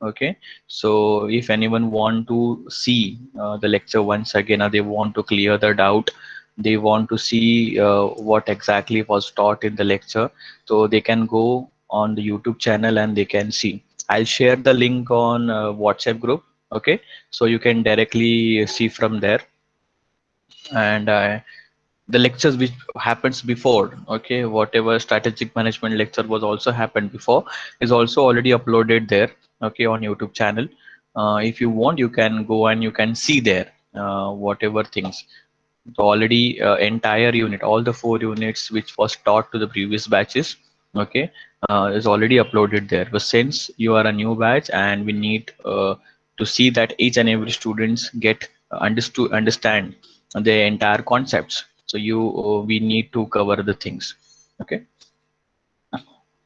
Okay, so if anyone want to see the lecture once again, or they want to clear the doubt, they want to see what exactly was taught in the lecture, so they can go on the YouTube channel and they can see. I'll share the link on WhatsApp group. Okay, so you can directly see from there. And the lectures which happens before, okay, whatever strategic management lecture was also happened before is also already uploaded there, okay, on YouTube channel. If you want, you can go and you can see there whatever things. So already entire unit, all the 4 units which was taught to the previous batches, okay, is already uploaded there. But since you are a new batch and we need to see that each and every students get understand the entire concepts, so we need to cover the things. Okay.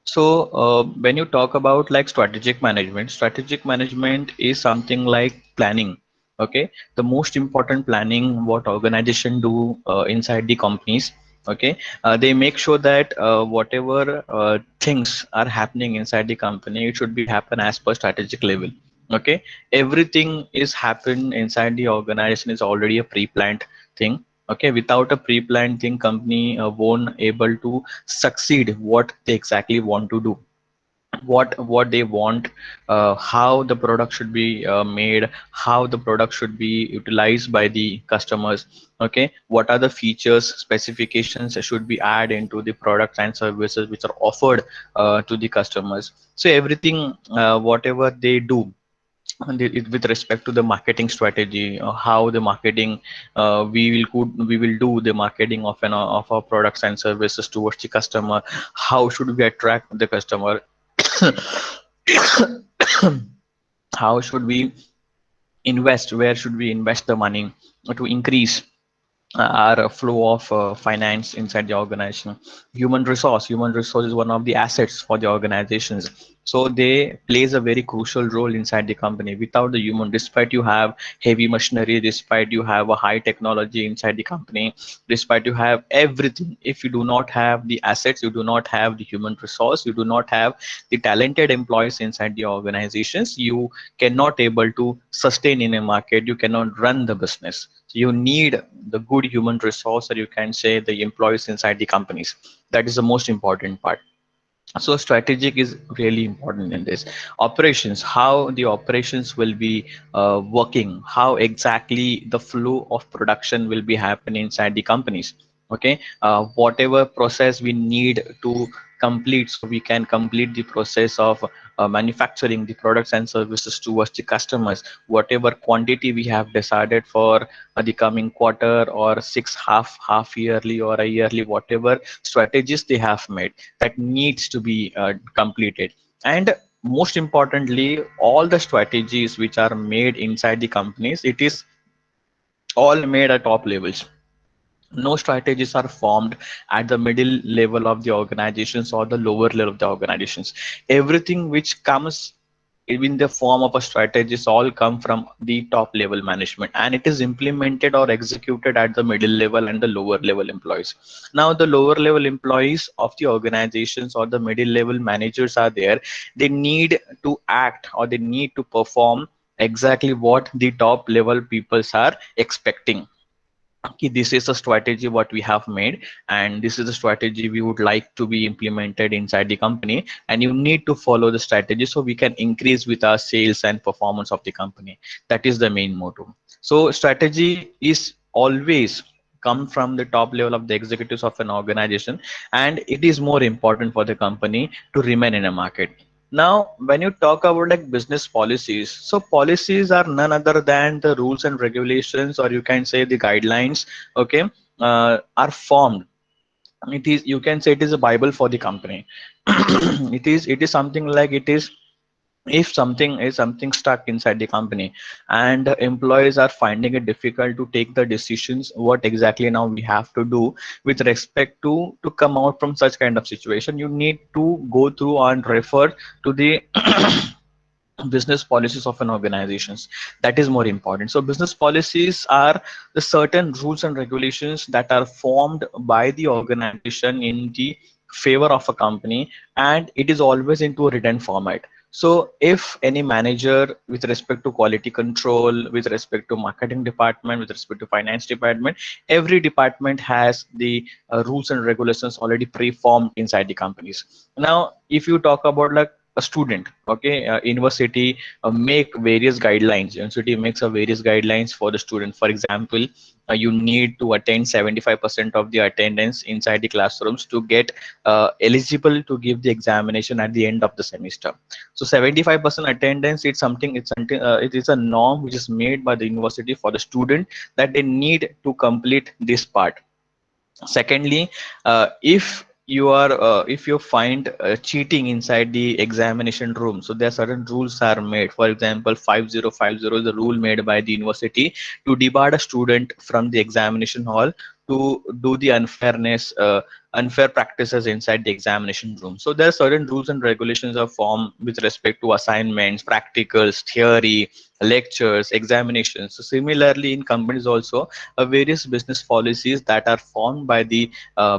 So when you talk about like strategic management is something like planning. Okay, the most important planning what organization do inside the companies. Okay, they make sure that whatever things are happening inside the company, it should be happen as per strategic level. Okay, everything is happen inside the organization is already a pre-planned thing. Okay, without a pre-planned thing, company won't able to succeed what they exactly want to do, what they want, how the product should be made, how the product should be utilized by the customers. Okay, what are the features specifications that should be added into the products and services which are offered to the customers. So everything whatever they do and with respect to the marketing strategy, how the marketing we will do the marketing of our products and services towards the customer, how should we attract the customer, how should we invest, where should we invest the money to increase our flow of finance inside the organization. Human resource is one of the assets for the organizations, so they plays a very crucial role inside the company. Without the human, despite you have heavy machinery, despite you have a high technology inside the company, despite you have everything, if you do not have the assets, you do not have the human resource, you do not have the talented employees inside the organizations, you cannot able to sustain in a market, you cannot run the business. So you need the good human resource, or you can say the employees inside the companies. That is the most important part. So strategic is really important in this. Operations, how the operations will be working, how exactly the flow of production will be happening inside the companies. Okay, whatever process we need to complete, so we can complete the process of manufacturing the products and services towards the customers, whatever quantity we have decided for the coming quarter or half yearly or a yearly, whatever strategies they have made, that needs to be completed. And most importantly, all the strategies which are made inside the companies, it is all made at top levels. No strategies are formed at the middle level of the organizations or the lower level of the organizations. Everything which comes in the form of a strategist all come from the top level management, and it is implemented or executed at the middle level and the lower level employees. Now the lower level employees of the organizations or the middle level managers are there, they need to act or they need to perform exactly what the top level peoples are expecting. Okay, this is a strategy what we have made, and this is the strategy we would like to be implemented inside the company, and you need to follow the strategy so we can increase with our sales and performance of the company. That is the main motto. So strategy is always come from the top level of the executives of an organization, and it is more important for the company to remain in a market. Now, when you talk about like business policies, so policies are none other than the rules and regulations, or you can say the guidelines, okay, are formed. It is, you can say it is a Bible for the company. It is something like it is, if something stuck inside the company and employees are finding it difficult to take the decisions what exactly now we have to do with respect to come out from such kind of situation, you need to go through and refer to the business policies of an organizations. That is more important. So business policies are the certain rules and regulations that are formed by the organization in the favor of a company, and it is always into a written format. So if any manager with respect to quality control, with respect to marketing department, with respect to finance department, every department has the rules and regulations already pre-formed inside the companies. Now, if you talk about like a student, okay, university make various guidelines. University makes a various guidelines for the student. For example, you need to attend 75% of the attendance inside the classrooms to get eligible to give the examination at the end of the semester. So 75% attendance, it is a norm which is made by the university for the student that they need to complete this part. Secondly, if you find cheating inside the examination room, so there are certain rules are made. For example, 5050 is the rule made by the university to debar a student from the examination hall to do the unfair practices inside the examination room. So there are certain rules and regulations are formed with respect to assignments, practicals, theory, lectures, examinations. So similarly, in companies also, various business policies that are formed by the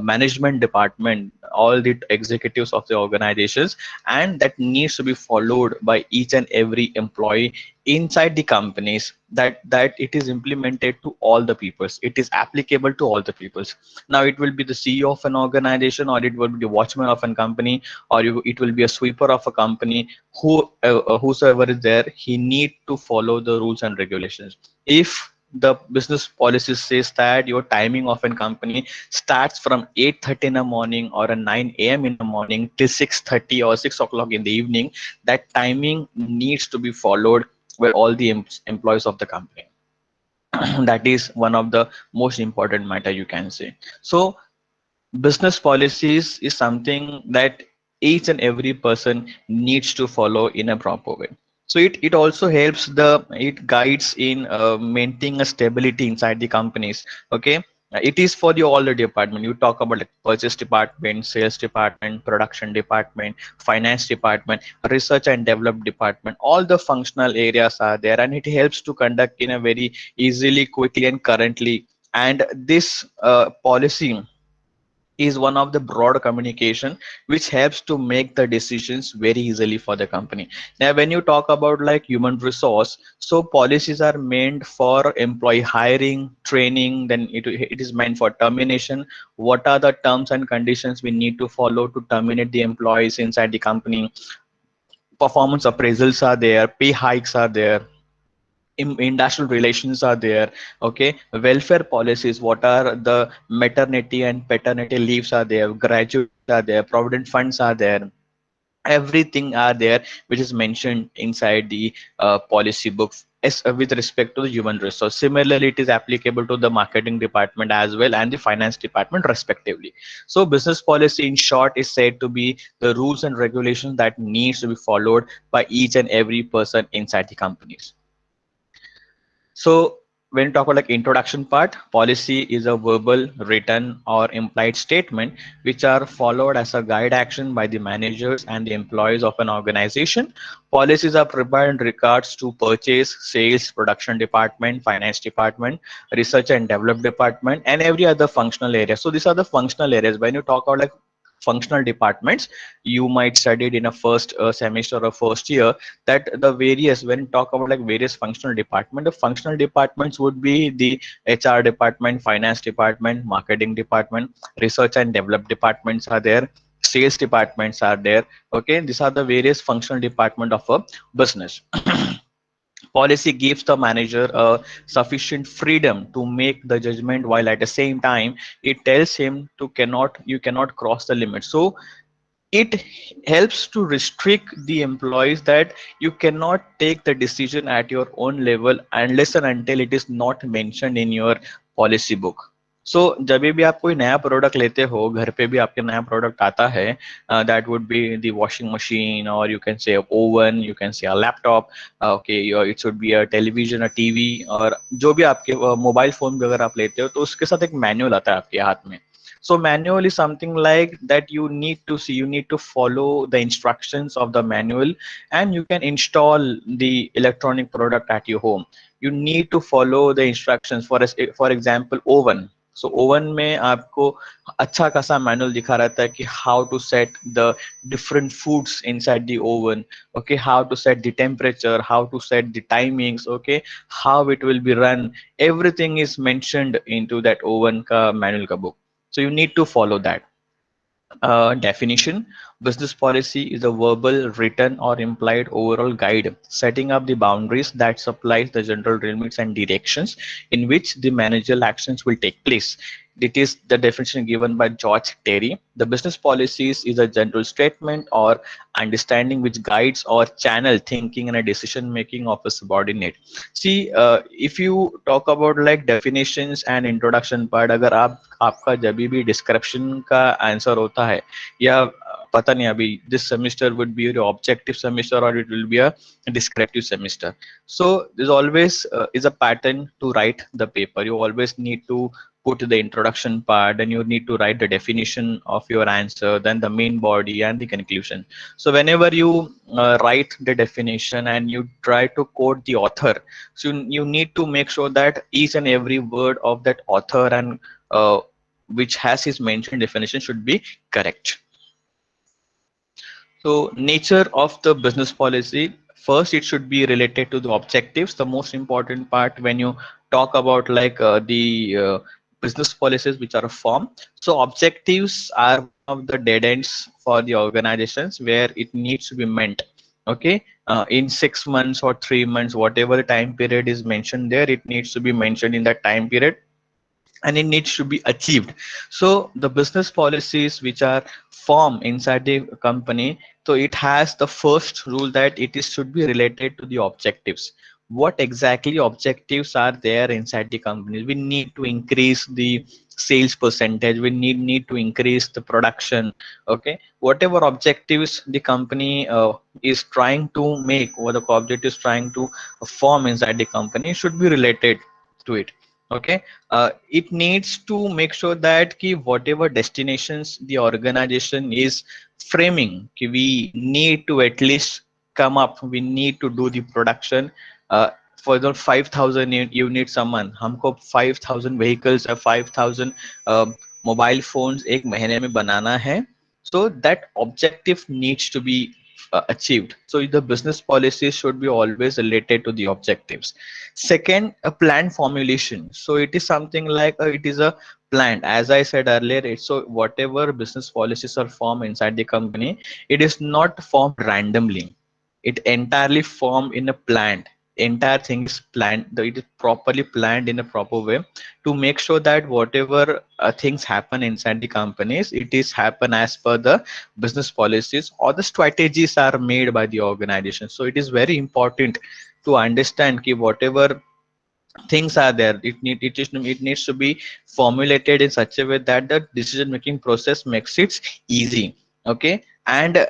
management department, all the executives of the organizations, and that needs to be followed by each and every employee inside the companies, that it is implemented to all the peoples, it is applicable to all the peoples. Now it will be the CEO of an organization, or it will be the watchman of a company, or it will be a sweeper of a company, whosoever is there, he need to follow the rules and regulations. If the business policy says that your timing of a company starts from 8:30 in the morning or a 9 a.m. in the morning till 6:30 or 6 o'clock in the evening, that timing needs to be followed by all the employees of the company. That is one of the most important matter you can say. So business policies is something that each and every person needs to follow in a proper way. So it also helps it guides in maintaining a stability inside the companies. Okay. It is for the all the department. You talk about like purchase department, sales department, production department, finance department, research and develop department. All the functional areas are there, and it helps to conduct in a very easily, quickly, and currently. And this policy is one of the broad communication which helps to make the decisions very easily for the company. Now when you talk about like human resource, so policies are meant for employee hiring, training, then it is meant for termination. What are the terms and conditions we need to follow to terminate the employees inside the company? Performance appraisals are there, pay hikes are there, industrial relations are there. Okay, welfare policies, what are the maternity and paternity leaves are there, gratuities are there, provident funds are there, everything are there which is mentioned inside the policy book as with respect to the human resource. Similarly, it is applicable to the marketing department as well and the finance department respectively. So business policy in short is said to be the rules and regulations that needs to be followed by each and every person inside the companies. So when you talk about like introduction part, policy is a verbal, written, or implied statement which are followed as a guide action by the managers and the employees of an organization. Policies are prepared in regards to purchase, sales, production department, finance department, research and develop department, and every other functional area. So these are the functional areas. When you talk about like functional departments, you might study it in a first semester or first year, that the various, when you talk about like various functional department, the functional departments would be the HR department, finance department, marketing department, research and develop departments are there, sales departments are there. Okay, these are the various functional department of a business. Policy gives the manager sufficient freedom to make the judgment, while at the same time it tells him to cannot you cannot cross the limit. So it helps to restrict the employees that you cannot take the decision at your own level unless and until it is not mentioned in your policy book. So जब भी आप कोई नया product लेते हो, घर पे भी आपके नया प्रोडक्ट आता है, that would be the washing machine, और you can say oven, you can say laptop, okay, it should be a television, a TV, और जो भी आपके मोबाइल फोन भी अगर आप लेते हो तो उसके साथ एक मैनुअल आता है आपके हाथ में. So manual is something like that you need to see, you need to follow the instructions of the manual, and you can install the electronic product at your home. You need to follow the instructions for example, oven. So oven में आपको अच्छा खासा manual दिखा रहता है कि how to set the different foods inside the oven, okay, how to set the temperature, how to set the timings, okay, how it will be run, everything is mentioned into that oven ka manual ka book. So you need to follow that. Definition: business policy is a verbal, written, or implied overall guide setting up the boundaries that supplies the general limits and directions in which the managerial actions will take place. It is the definition given by George Terry. The business policies is a general statement or understanding which guides or channel thinking and a decision making of a subordinate. See, if you talk about like definitions and introduction part, अगर आप आपका जब भी description का answer होता है या पता नहीं अभी this semester would be your objective semester or it will be a descriptive semester. So there's always is a pattern to write the paper. You always need to put the introduction part, and you need to write the definition of your answer, then the main body and the conclusion. So whenever you write the definition and you try to quote the author, so you need to make sure that each and every word of that author and which has his mentioned definition should be correct. So nature of the business policy, first it should be related to the objectives, the most important part when you talk about like the business policies which are formed. So objectives are one of the dead ends for the organizations where it needs to be met. Okay, in 6 months or 3 months, whatever the time period is mentioned there, it needs to be mentioned in that time period and it needs to be achieved. So the business policies which are formed inside the company, so it has the first rule that it is should be related to the objectives. What exactly objectives are there inside the company? We need to increase the sales percentage, we need to increase the production, okay, whatever objectives the company is trying to make, or the object is trying to form inside the company should be related to it. Okay, it needs to make sure that ki whatever destinations the organization is framing, ki we need to at least come up, we need to do the production for the 5,000 units a month. हमको 5,000 vehicles or 5,000 mobile phones एक महीने में बनाना है. So that objective needs to be achieved. So the business policies should be always related to the objectives. Second, a plan formulation. So it is something like it is a plan. As I said earlier, so whatever business policies are formed inside the company, it is not formed randomly. It entirely formed in a plan. Entire thing is planned. It is properly planned in a proper way to make sure that whatever things happen inside the companies, it is happen as per the business policies or the strategies are made by the organization. So it is very important to understand ki whatever things are there, it needs to be formulated in such a way that the decision making process makes it easy. Okay, and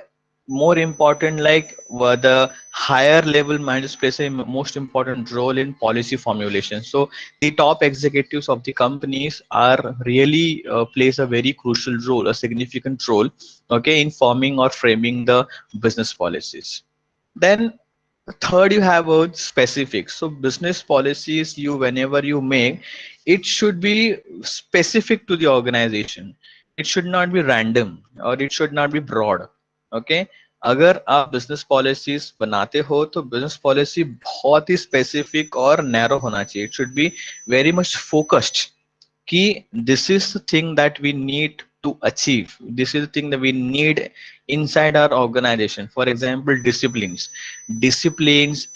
more important, like the higher level managers plays a most important role in policy formulation. So the top executives of the companies are really plays a very crucial role, a significant role, okay, in forming or framing the business policies. Then third, you have a specific. So business policies you whenever you make, it should be specific to the organization. It should not be random or it should not be broad. Okay. अगर आप business policies बनाते हो तो business policy बहुत ही specific और narrow होना चाहिए. It should be very much focused कि this is the thing that we need to achieve. This is the thing that we need inside our organization. For example, disciplines,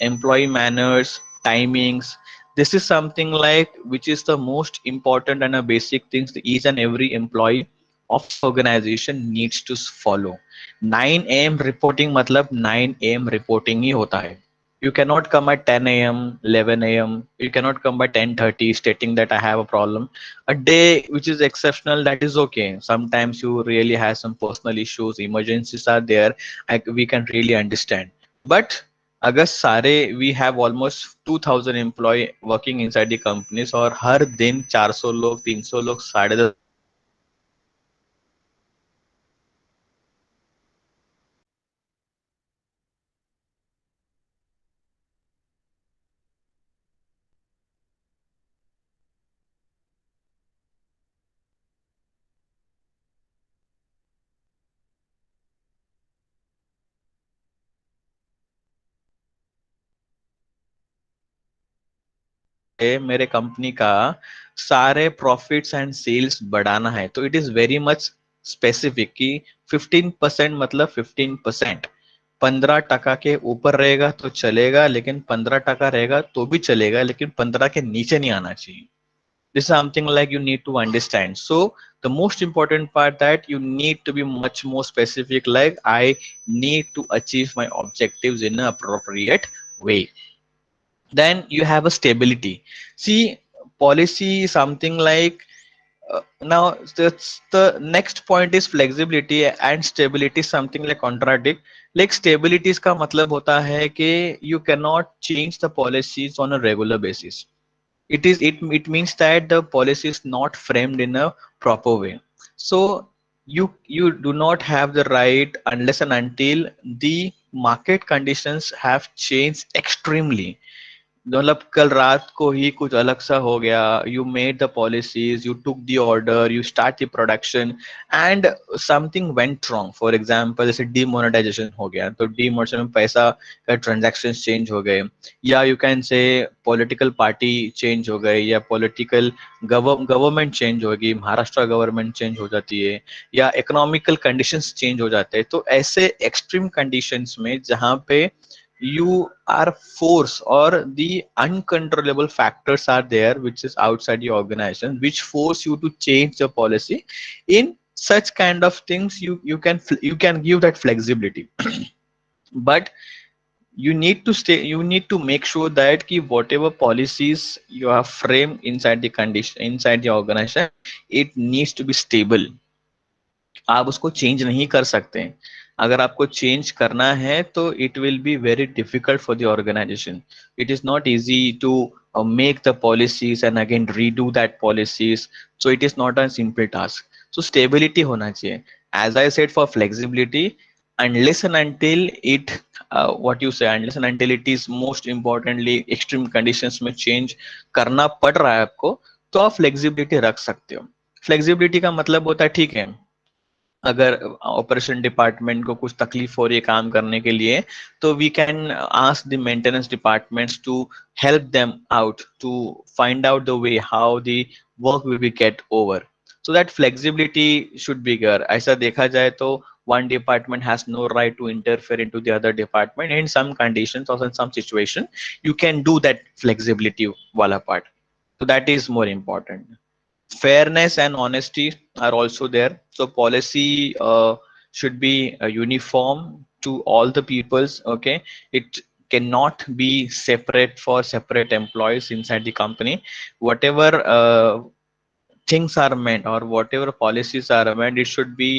employee manners, timings. This is something like which is the most important and a basic things that each and every employee of the organization needs to follow. 9 a.m. reporting मतलब 9 a.m. reporting ही होता है. You cannot come at 10 a.m., 11 a.m. You cannot come by 10:30 stating that I have a problem. A day which is exceptional, that is okay. Sometimes you really have some personal issues, emergencies are there. We can really understand. But अगर सारे we have almost 2,000 employee working inside the companies और हर दिन 400 लोग 300 लोग 10:30 मुझे मेरे company का सारे प्रॉफिट्स एंड सेल्स बढ़ाना है, तो it is very much specific कि 15% मतलब 15%। 15% के ऊपर रहेगा तो चलेगा, लेकिन 15% रहेगा तो भी चलेगा, लेकिन 15 के नीचे नहीं आना चाहिए। This is something like you need to understand. So the most important part that you need to be much more specific, like I need to achieve my objectives in an appropriate way. Then you have a stability. See, policy is something like now the next point is flexibility and stability, something like contradict. Like stability का मतलब होता है कि you cannot change the policies on a regular basis. It means that the policy is not framed in a proper way. So you do not have the right unless and until the market conditions have changed extremely. मतलब कल रात को ही कुछ अलग सा हो गया, you made the policies, you took the order, you start the production and something went wrong. For example जैसे डीमोनेटाइजेशन हो गया, तो डीमोनेटाइजेशन में पैसा का ट्रांजैक्शन चेंज हो गए, या यू कैन से पॉलिटिकल पार्टी चेंज हो गई, या पॉलिटिकल गवर्नमेंट चेंज होगी, महाराष्ट्र गवर्नमेंट चेंज हो जाती है, या इकोनॉमिकल कंडीशंस चेंज हो जाते हैं। तो ऐसे एक्सट्रीम कंडीशंस में जहाँ पे you are forced or the uncontrollable factors are there which is outside your organization which force you to change the policy, in such kind of things you can give that flexibility. But you need to make sure that ki whatever policies you have framed inside the condition inside the organization, it needs to be stable. आप उसको change नहीं कर सकते हैं। अगर आपको change करना है तो it will be very difficult for the organisation. It is not easy to make the policies and again redo that policies, so it is not a simple task. So stability होना चाहिए, as I said, for flexibility, unless and until it what you say, unless and until it is most importantly extreme conditions में change करना पड़ रहा है आपको, तो आप flexibility रख सकते हो। flexibility का मतलब होता है ठीक है, अगर ऑपरेशन डिपार्टमेंट को कुछ तकलीफ हो रही है काम करने के लिए, तो we can ask the maintenance departments to help them out to find out the way how the work will be get over. So that flexibility should be there. ऐसा देखा जाए तो one department has no right to interfere into the other department in some conditions or in some situation, you can do that flexibility wala part. So that is more important. Fairness and honesty are also there. So policy should be uniform to all the peoples. Okay, it cannot be separate for separate employees inside the company. Whatever things are meant or whatever policies are meant, it should be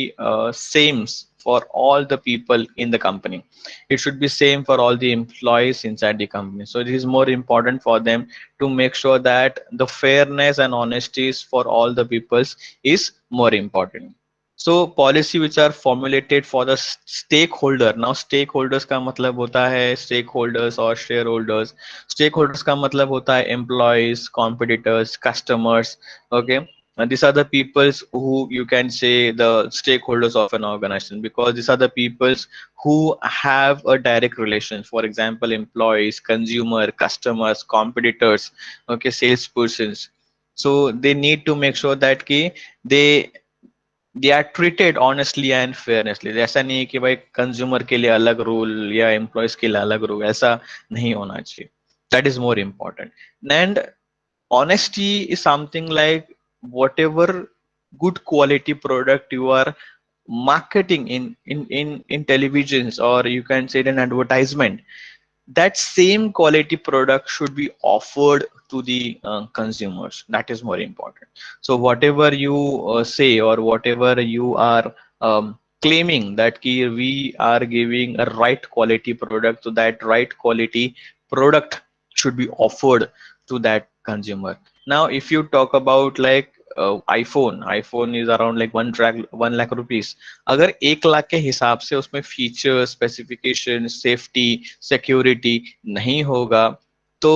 same for all the people in the company. It should be same for all the employees inside the company. So it is more important for them to make sure that the fairness and honesty for all the peoples is more important. So policy which are formulated for the stakeholder. Now stakeholders का मतलब होता है stakeholders और shareholders. Stakeholders का मतलब होता है employees, competitors, customers. Okay, and these are the peoples who you can say the stakeholders of an organization, because these are the peoples who have a direct relation. For example, employees, consumer, customers, competitors, okay, salespersons. So they need to make sure that ki they are treated honestly and fairnessly. ऐसा नहीं है कि भाई consumer के लिए अलग rule या employees के लिए अलग रूल, ऐसा नहीं होना चाहिए। That is more important. And honesty is something like whatever good quality product you are marketing in televisions, or you can say in an advertisement, that same quality product should be offered to the consumers. That is more important. So whatever you say or whatever you are claiming that we are giving a right quality product, so that right quality product should be offered to that consumer. Now if you talk about like iPhone is around like 1 lakh rupees. अगर 1 लाख के हिसाब से उसमें feature, specification, safety, security नहीं होगा, तो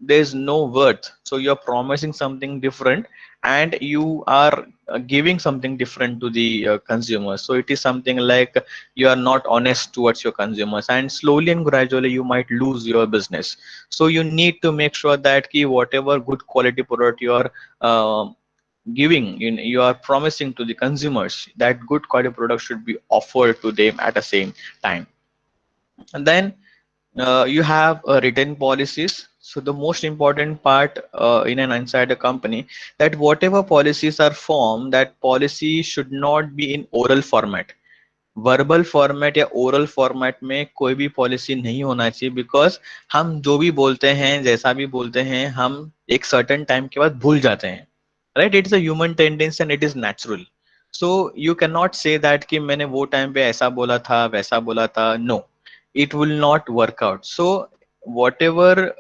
there is no worth. So you are promising something different and you are giving something different to the consumer. So it is something like you are not honest towards your consumers, and slowly and gradually you might lose your business. So you need to make sure that ki whatever good quality product you are giving in, you are promising to the consumers, that good quality product should be offered to them at the same time. And then you have written policies. So the most important part in an inside a company, that whatever policies are formed, that policy should not be in oral format. Verbal format या oral format में कोई भी policy नहीं होना चाहिए, because हम जो भी बोलते हैं, जैसा भी बोलते हैं, हम एक सर्टेन टाइम के बाद भूल जाते हैं, right? It's a human tendency and it is natural. So you can not say that कि मैंने वो टाइम पे ऐसा बोला था, वैसा बोला था. No, it will not work out. So whatever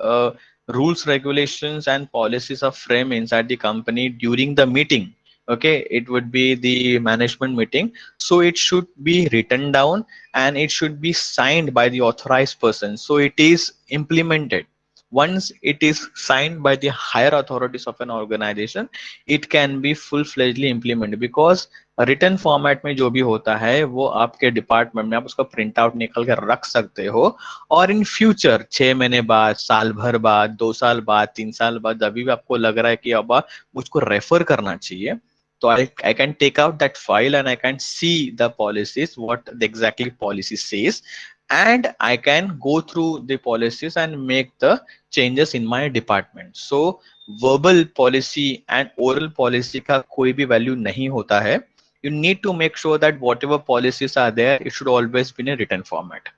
rules, regulations and policies are framed inside the company during the meeting, okay, it would be the management meeting, so it should be written down and it should be signed by the authorized person, so it is implemented. Once it is signed by the higher authorities of an organization, it can be full-fledgedly implemented, because return format में जो भी होता है वो आपके department में आप उसका प्रिंट आउट निकल कर रख सकते हो, और इन फ्यूचर 6 महीने बाद, साल भर बाद, 2 साल बाद, 3 साल बाद, अभी भी आपको लग रहा है कि अब मुझको रेफर करना चाहिए, तो I can take out that file and I can see the policies, what the exactly policy says, and I can go through the policies and make the changes in my department. So verbal policy and oral policy का कोई भी value नहीं होता है. You need to make sure that whatever policies are there, it should always be in a written format.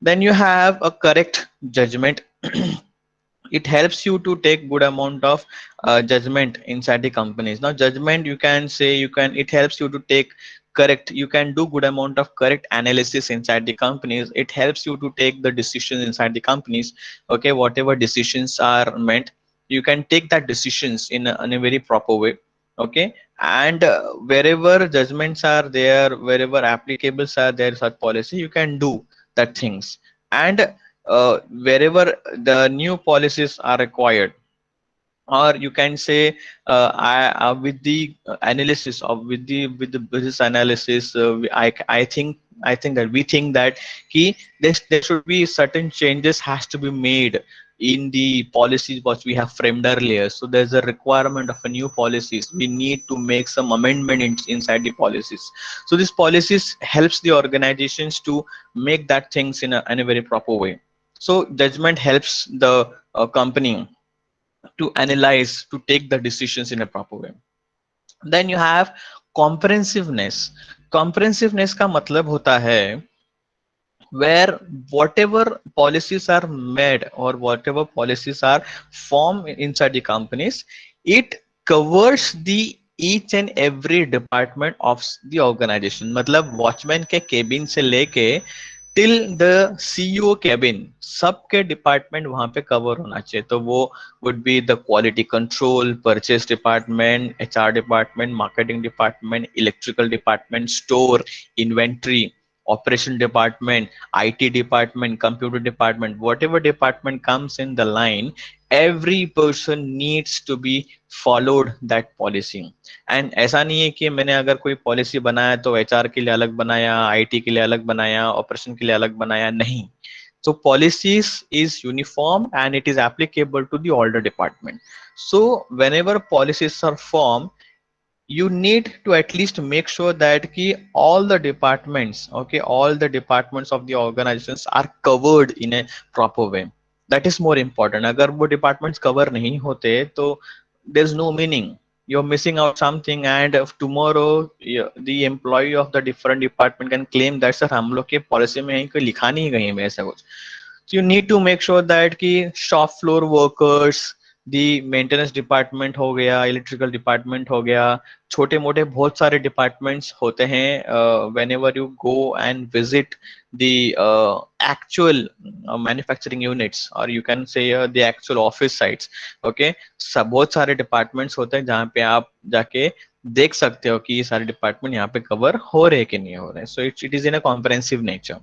Then you have a correct judgment. It helps you to take good amount of judgment inside the companies. Now judgment, you can say, you can, it helps you to take correct, you can do good amount of correct analysis inside the companies. It helps you to take the decisions inside the companies. Okay, whatever decisions are meant, you can take that decisions in a very proper way. Okay, and wherever judgments are there, wherever applicables are there, such policy, you can do that things. And wherever the new policies are required, or you can say with the analysis of, with the business analysis, I think that we think that there should be certain changes has to be made in the policies what we have framed earlier. So there's a requirement of a new policies, we need to make some amendment inside the policies. So these policies helps the organizations to make that things in a very proper way. So judgment helps the company to analyze, to take the decisions in a proper way. Then you have comprehensiveness. Comprehensiveness का मतलब होता है where whatever policies are made or whatever policies are formed inside the companies, it covers the each and every department of the organization. मतलब watchman के cabin से लेके till the CEO cabin, सबके department वहां पे कवर होना चाहिए. तो वो would be the quality control, purchase department, HR department, marketing department, electrical department, store, inventory, operation department, IT department, computer department, whatever department comes in the line, every person needs to be followed that policy. And ऐसा नहीं है कि मैंने अगर कोई policy बनाया तो HR के लिए अलग बनाया, आईटी के लिए अलग बनाया, ऑपरेशन के लिए अलग बनाया, नहीं. So policies is uniform and it is applicable to the all the department. So whenever policies are formed, you need to at least make sure that ki all the departments, okay, all the departments of the organizations are covered in a proper way. That is more important. Agar wo departments cover nahi hote to there's no meaning, you're missing out something, and if tomorrow the employee of the different department can claim that sir hum log ke policy mein कहीं लिखा नहीं कहीं में ऐसा कुछ. So you need to make sure that कि shop floor workers, दी maintenance department हो गया, इलेक्ट्रिकल डिपार्टमेंट हो गया, छोटे मोटे बहुत सारे डिपार्टमेंट्स होते हैं. Whenever you go and visit the actual manufacturing units, और you can say the actual office sites, okay, सब बहुत सारे डिपार्टमेंट्स होते हैं जहाँ पे आप जाके देख सकते हो कि ये सारे डिपार्टमेंट यहाँ पे कवर हो रहे कि नहीं हो रहे. So it is in a comprehensive nature.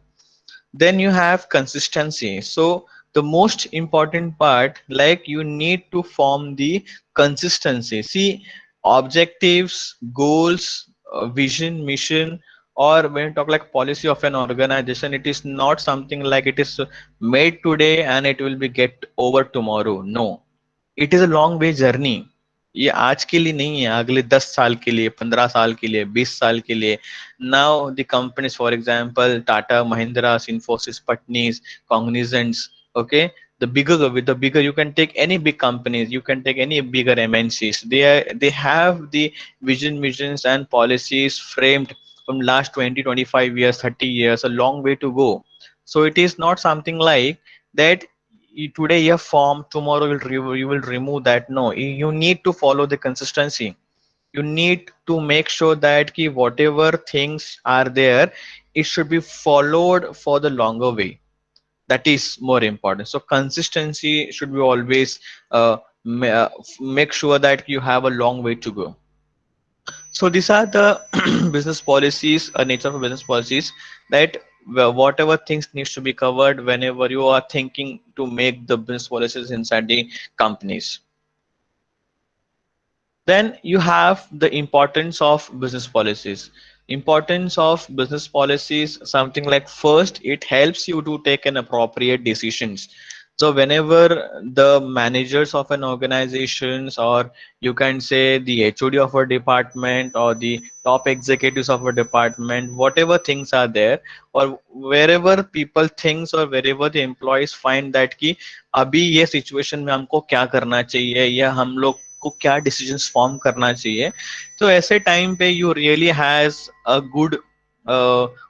Then you have consistency. So The most important part, like you need to form the consistency. See, objectives, goals, vision, mission, or when you talk like policy of an organization, it is not something like it is made today and it will be get over tomorrow. No, it is a long way journey. ये आज के लिए नहीं है, अगले 10 साल के लिए, 15 साल के लिए, 20 साल के लिए. Now the companies for example Tata, Mahindra, Infosys, Patnis, Cognizants, okay, the bigger you can take any big companies, you can take any bigger MNCs. They have the visions and policies framed from last 20, 25 years, 30 years, a long way to go. So it is not something like that today you have form, tomorrow you will remove that. No, you need to follow the consistency. You need to make sure that ki whatever things are there, it should be followed for the longer way. That is more important. So consistency should be always make sure that you have a long way to go. So these are the business policies, nature of business policies, that whatever things needs to be covered whenever you are thinking to make the business policies inside the companies. Then you have the importance of business policies. Importance of business policies, something like, first, it helps you to take an appropriate decisions. So whenever the managers of an organizations, or you can say the HOD of a department, or the top executives of a department, whatever things are there, or wherever people thinks, or wherever the employees find that कि अभी ये situation में हमको क्या करना चाहिए, या हम लोग को क्या डिसीजंस फॉर्म करना चाहिए, तो ऐसे टाइम पे you really has a good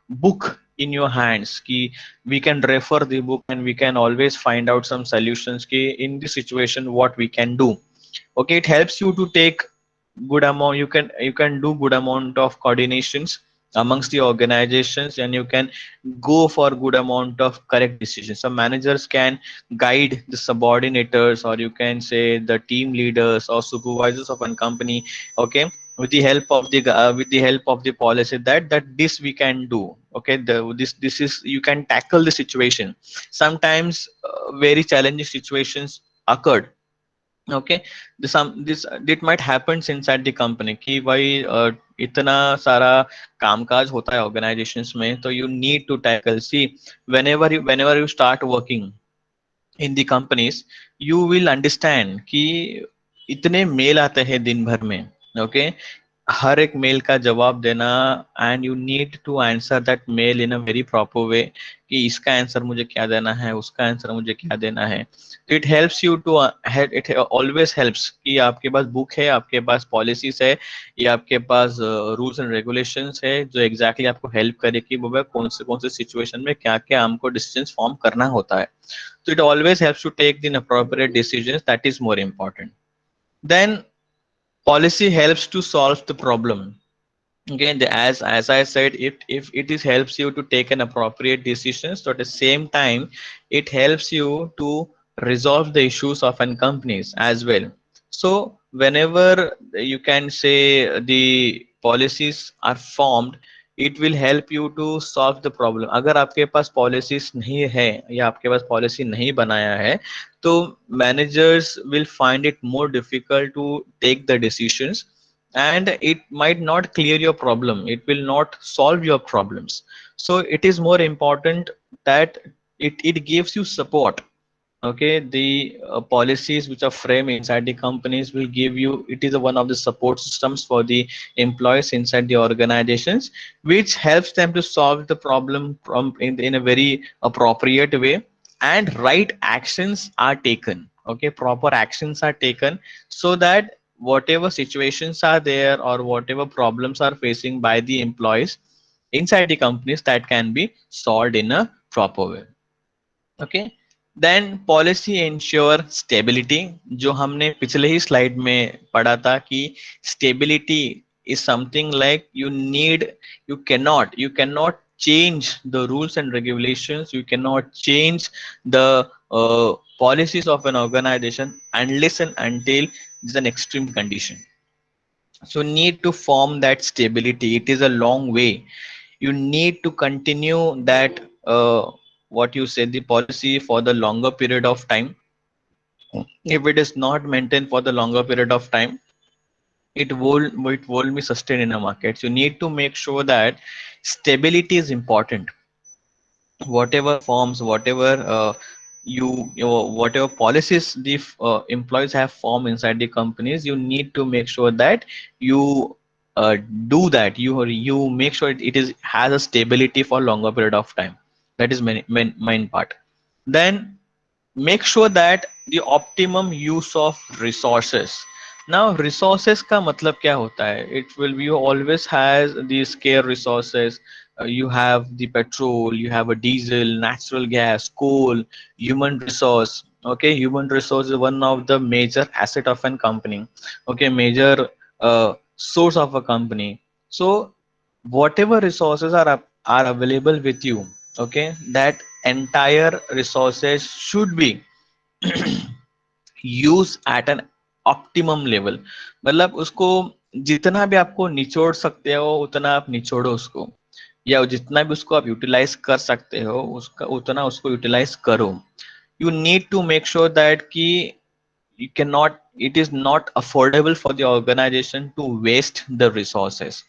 book in your hands ki we can refer the book and we can always find out some solutions ki in this situation what we can do. Okay, it helps you to take good amount, you can do good amount of coordinations amongst the organizations, and you can go for good amount of correct decisions. So managers can guide the subordinators, or you can say the team leaders or supervisors of a company, okay, with the help of the policy, that this we can do. Okay, this is, you can tackle the situation. Sometimes very challenging situations occurred. Okay, this it might happens inside the company कि भाई इतना सारा कामकाज होता है organisations में, तो you need to tackle. See, whenever you start working in the companies, you will understand कि इतने मेल आते हैं दिन भर में. ओके, हर एक मेल का जवाब देना, and you need to answer that mail in a very proper way कि इसका आंसर मुझे क्या देना है, उसका आंसर मुझे क्या देना है. तो it helps you to, it always helps कि आपके पास बुक है, आपके पास पॉलिसीज है, या आपके पास रूल्स एंड रेगुलेशंस है, जो एग्जैक्टली आपको हेल्प करे कि वो कौन से सिचुएशन में क्या क्या हमको डिसीजन फॉर्म करना होता है. So it always helps to take the appropriate decisions. That is more important. Then policy helps to solve the problem. Again, as I said, if it is helps you to take an appropriate decisions, so at the same time, it helps you to resolve the issues of an companies as well. So whenever you can say the policies are formed, it will help you to solve the problem. अगर आपके पास policies नहीं है, या आपके पास policy नहीं बनाया है, तो managers will find it more difficult to take the decisions, and it might not clear your problem, it will not solve your problems. So it is more important that it gives you support. Okay, the policies which are framed inside the companies will give you, it is one of the support systems for the employees inside the organizations, which helps them to solve the problem from in a very appropriate way, and right actions are taken. Okay, proper actions are taken, so that whatever situations are there, or whatever problems are facing by the employees inside the companies, that can be solved in a proper way. Okay, then policy ensure stability, जो हमने पिछले ही slide में पढ़ा था कि stability is something like you cannot change the rules and regulations, you cannot change the policies of an organization unless and until there's an extreme condition. So need to form that stability, it is a long way. You need to continue that what you say, the policy for the longer period of time. If it is not maintained for the longer period of time, it won't be sustained in a market. You need to make sure that stability is important. Whatever forms, whatever whatever policies the employees have formed inside the companies, you need to make sure that you do that. You make sure it is has a stability for longer period of time. That is main part. Then make sure that the optimum use of resources. Now resources का मतलब क्या होता है? It will be, you always has the scarce resources. You have the petrol, you have a diesel, natural gas, coal, human resource. Okay, human resource is one of the major asset of an company. Okay, major source of a company. So whatever resources are available with you, okay, that entire resources should be use at an optimum level. मतलब उसको जितना भी आपको निचोड़ सकते हो उतना आप निचोड़ो उसको, या जितना भी उसको आप यूटिलाइज कर सकते हो उसका उतना उसको यूटिलाइज करो. You need to make sure that कि you cannot, it is not affordable for the organization to waste the resources.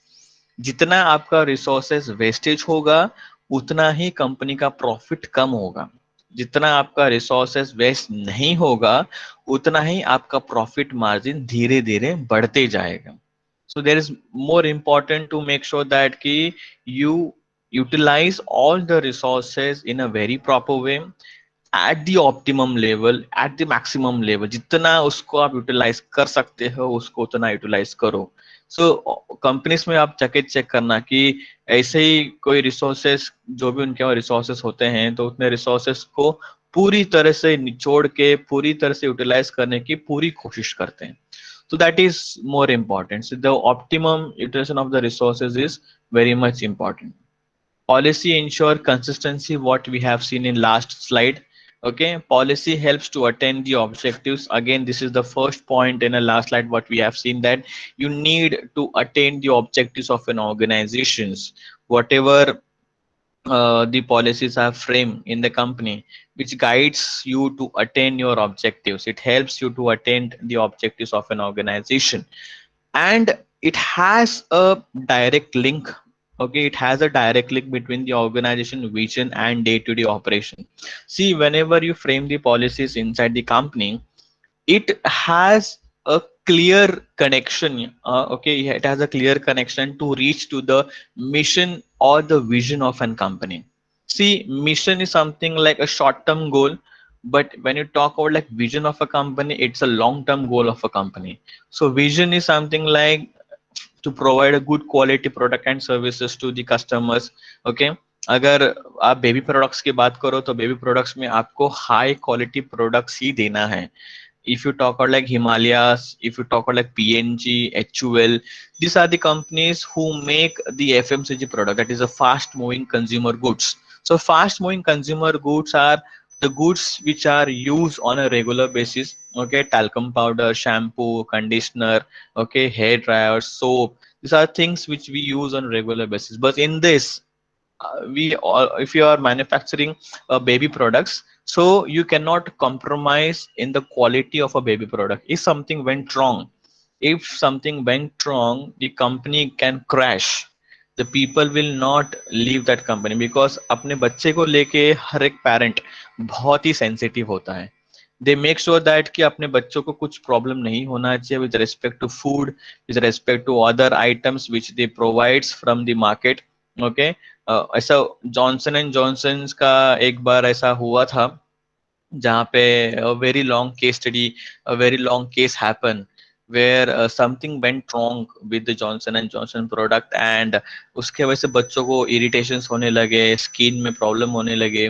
जितना आपका रिसोर्सेज वेस्टेज होगा उतना ही कंपनी का प्रॉफिट कम होगा. जितना आपका रिसोर्सेज वेस्ट नहीं होगा उतना ही आपका प्रॉफिट मार्जिन धीरे धीरे बढ़ते जाएगा. So there is more important to make sure that कि you utilize all the resources in a very proper way, at the optimum level, at the maximum level. जितना उसको आप यूटिलाइज कर सकते हो उसको उतना यूटिलाइज करो. सो कंपनीज में आप जाके चेक करना कि ऐसे ही कोई रिसोर्सेस, जो भी उनके रिसोर्सेस होते हैं, तो उतने रिसोर्सेस को पूरी तरह से निचोड़ के पूरी तरह से यूटिलाइज करने की पूरी कोशिश करते हैं. So that is more important. So the optimum utilization of the resources is very much important. Policy ensure consistency, what we have seen in last slide. Okay, policy helps to attain the objectives. Again, this is the first point in the last slide what we have seen, that you need to attain the objectives of an organizations. Whatever the policies are framed in the company, which guides you to attain your objectives. It helps you to attain the objectives of an organization, and it has a direct link. Okay, it has a direct link between the organization vision and day-to-day operation. See, whenever you frame the policies inside the company, it has a clear connection. Okay, it has a clear connection to reach to the mission or the vision of an company. See, mission is something like a short-term goal, but when you talk about like vision of a company, it's a long-term goal of a company. So vision is something like to provide a good quality product and services to the customers. Okay, अगर आप baby products की बात करो तो baby products में आपको high quality products ही देना है. If you talk about like Himalayas, if you talk about like PNG, HUL, these are the companies who make the FMCG product, that is a fast moving consumer goods. So fast moving consumer goods are the goods which are used on a regular basis. Okay, talcum powder, shampoo, conditioner, okay, hair dryer, soap. These are things which we use on a regular basis. But in this, we all, if you are manufacturing baby products, so you cannot compromise in the quality of a baby product. If something went wrong, if something went wrong, the company can crash. The people will not leave that company, because अपने बच्चे को लेके हर एक parent बहुत ही sensitive होता है. They make sure that कि अपने बच्चों को कुछ प्रॉब्लम नहीं होना चाहिए with respect to food, with respect to other items which they provides from the market. Okay, ऐसा जॉनसन एंड जॉनसन का एक बार ऐसा हुआ था जहाँ पे very long case study, very long case happen where something went wrong with the Johnson and Johnson product, and उसके वजह से बच्चों को इरिटेशंस होने लगे, स्किन में प्रॉब्लम होने लगे,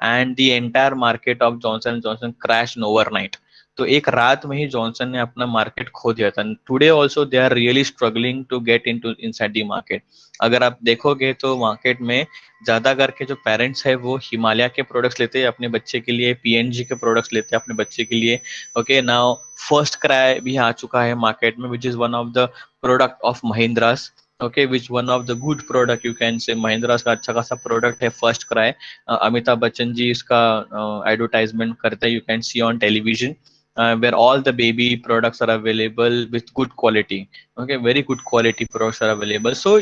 and the entire market of Johnson and Johnson crash overnight. तो एक रात में ही जॉनसन ने अपना मार्केट खो दिया था. Today also they are really struggling to get into inside the market. अगर आप देखोगे तो मार्केट में ज्यादा करके जो पेरेंट्स है वो हिमालय के प्रोडक्ट्स लेते हैं अपने बच्चे के लिए, पीएनजी के प्रोडक्ट्स लेते हैं अपने बच्चे के लिए. ओके, नाउ फर्स्ट क्राई भी आ चुका है मार्केट में, which is one of the product of Mahindras. Okay, which one of the good product you can say? Mahindra का अच्छा खासा product है first cry. अमिताभ बच्चन जी इसका advertisement करते हैं, you can see on television, where all the baby products are available with good quality. Okay, very good quality products are available. So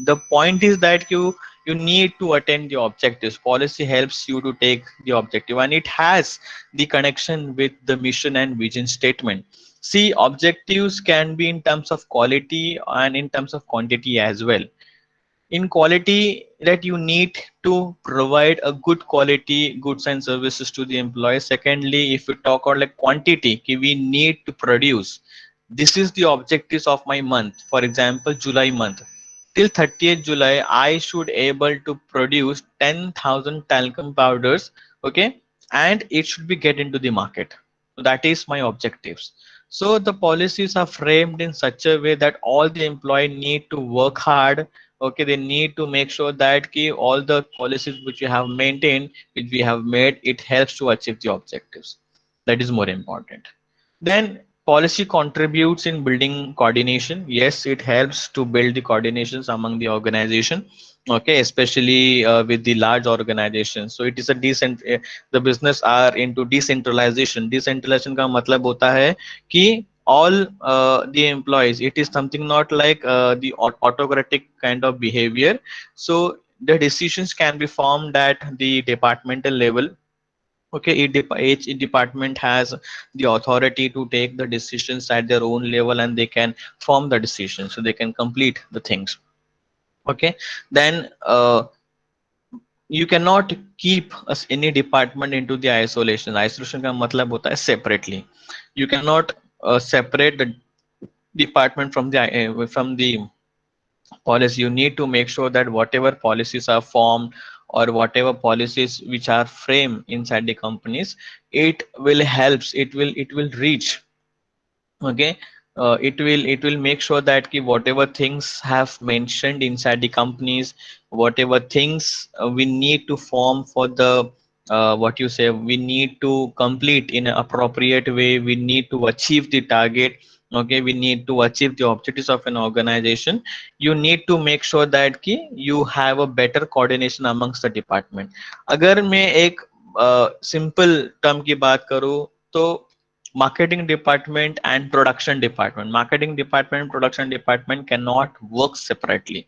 the point is that you need to attain the objectives. Policy helps you to take the objective, and it has the connection with the mission and vision statement. See, objectives can be in terms of quality and in terms of quantity as well. In quality, that you need to provide a good quality goods and services to the employees. Secondly, if we talk about like quantity, we need to produce. This is the objectives of my month. For example, July month. Till 30th July, I should able to produce 10,000 talcum powders, okay, and it should be get into the market. So that is my objectives. So the policies are framed in such a way that all the employee need to work hard. Okay, they need to make sure that all the policies which we have maintained, which we have made, it helps to achieve the objectives. That is more important. Then policy contributes in building coordination. Yes, it helps to build the coordinations among the organization. Okay, especially with the large organizations. So it is a decent. The business are into decentralization. Decentralization का मतलब होता है कि all the employees. It is something not like the autocratic kind of behavior. So the decisions can be formed at the departmental level. Okay, each department has the authority to take the decisions at their own level, and they can form the decision, so they can complete the things. Okay, then you cannot keep any department into the isolation. Isolation का मतलब होता है separately. You cannot separate the department from the policy. You need to make sure that whatever policies are formed or whatever policies which are framed inside the companies, it will helps, it will reach. Okay, it will make sure that whatever things have mentioned inside the companies, whatever things we need to form for the what you say, we need to complete in an appropriate way, we need to achieve the target. Okay, we need to achieve the objectives of an organization. You need to make sure that you have a better coordination amongst the department. अगर मैं एक simple term की बात करूँ तो marketing department and production department, marketing department, production department cannot work separately.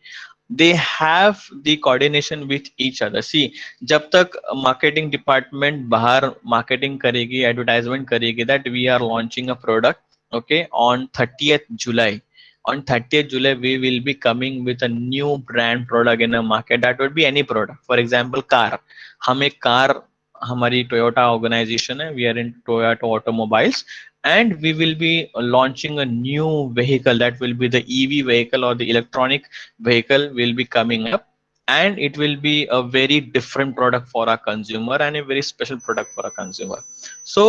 They have the coordination with each other. See, जब तक marketing department बाहर marketing करेगी, advertisement करेगी that we are launching a product, okay, on 30th July. On 30th July, we will be coming with a new brand product in a market. That would be any product. For example, car. हम एक car, हमारी Toyota organisation है, we are in Toyota automobiles, and we will be launching a new vehicle, that will be the EV vehicle or the electronic vehicle will be coming up, and it will be a very different product for our consumer and a very special product for a consumer. So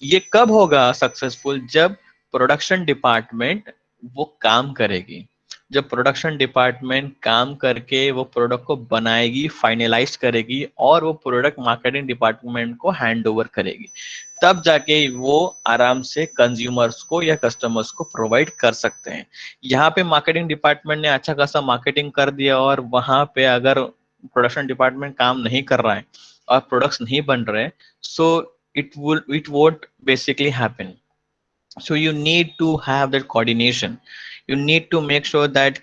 ये कब होगा successful? जब production department वो काम करेगी, जब production department काम करके वो प्रोडक्ट को बनाएगी, फाइनलाइज करेगी, और वो प्रोडक्ट मार्केटिंग डिपार्टमेंट को हैंड ओवर करेगी, तब जाके वो आराम से कंज्यूमर्स को या कस्टमर्स को प्रोवाइड कर सकते हैं। यहाँ पे मार्केटिंग डिपार्टमेंट ने अच्छा खासा मार्केटिंग कर दिया और वहां पे अगर प्रोडक्शन डिपार्टमेंट काम नहीं कर रहा है और प्रोडक्ट्स नहीं बन रहे, सो it won't basically happen. So you need to have that coordination. You need to make sure that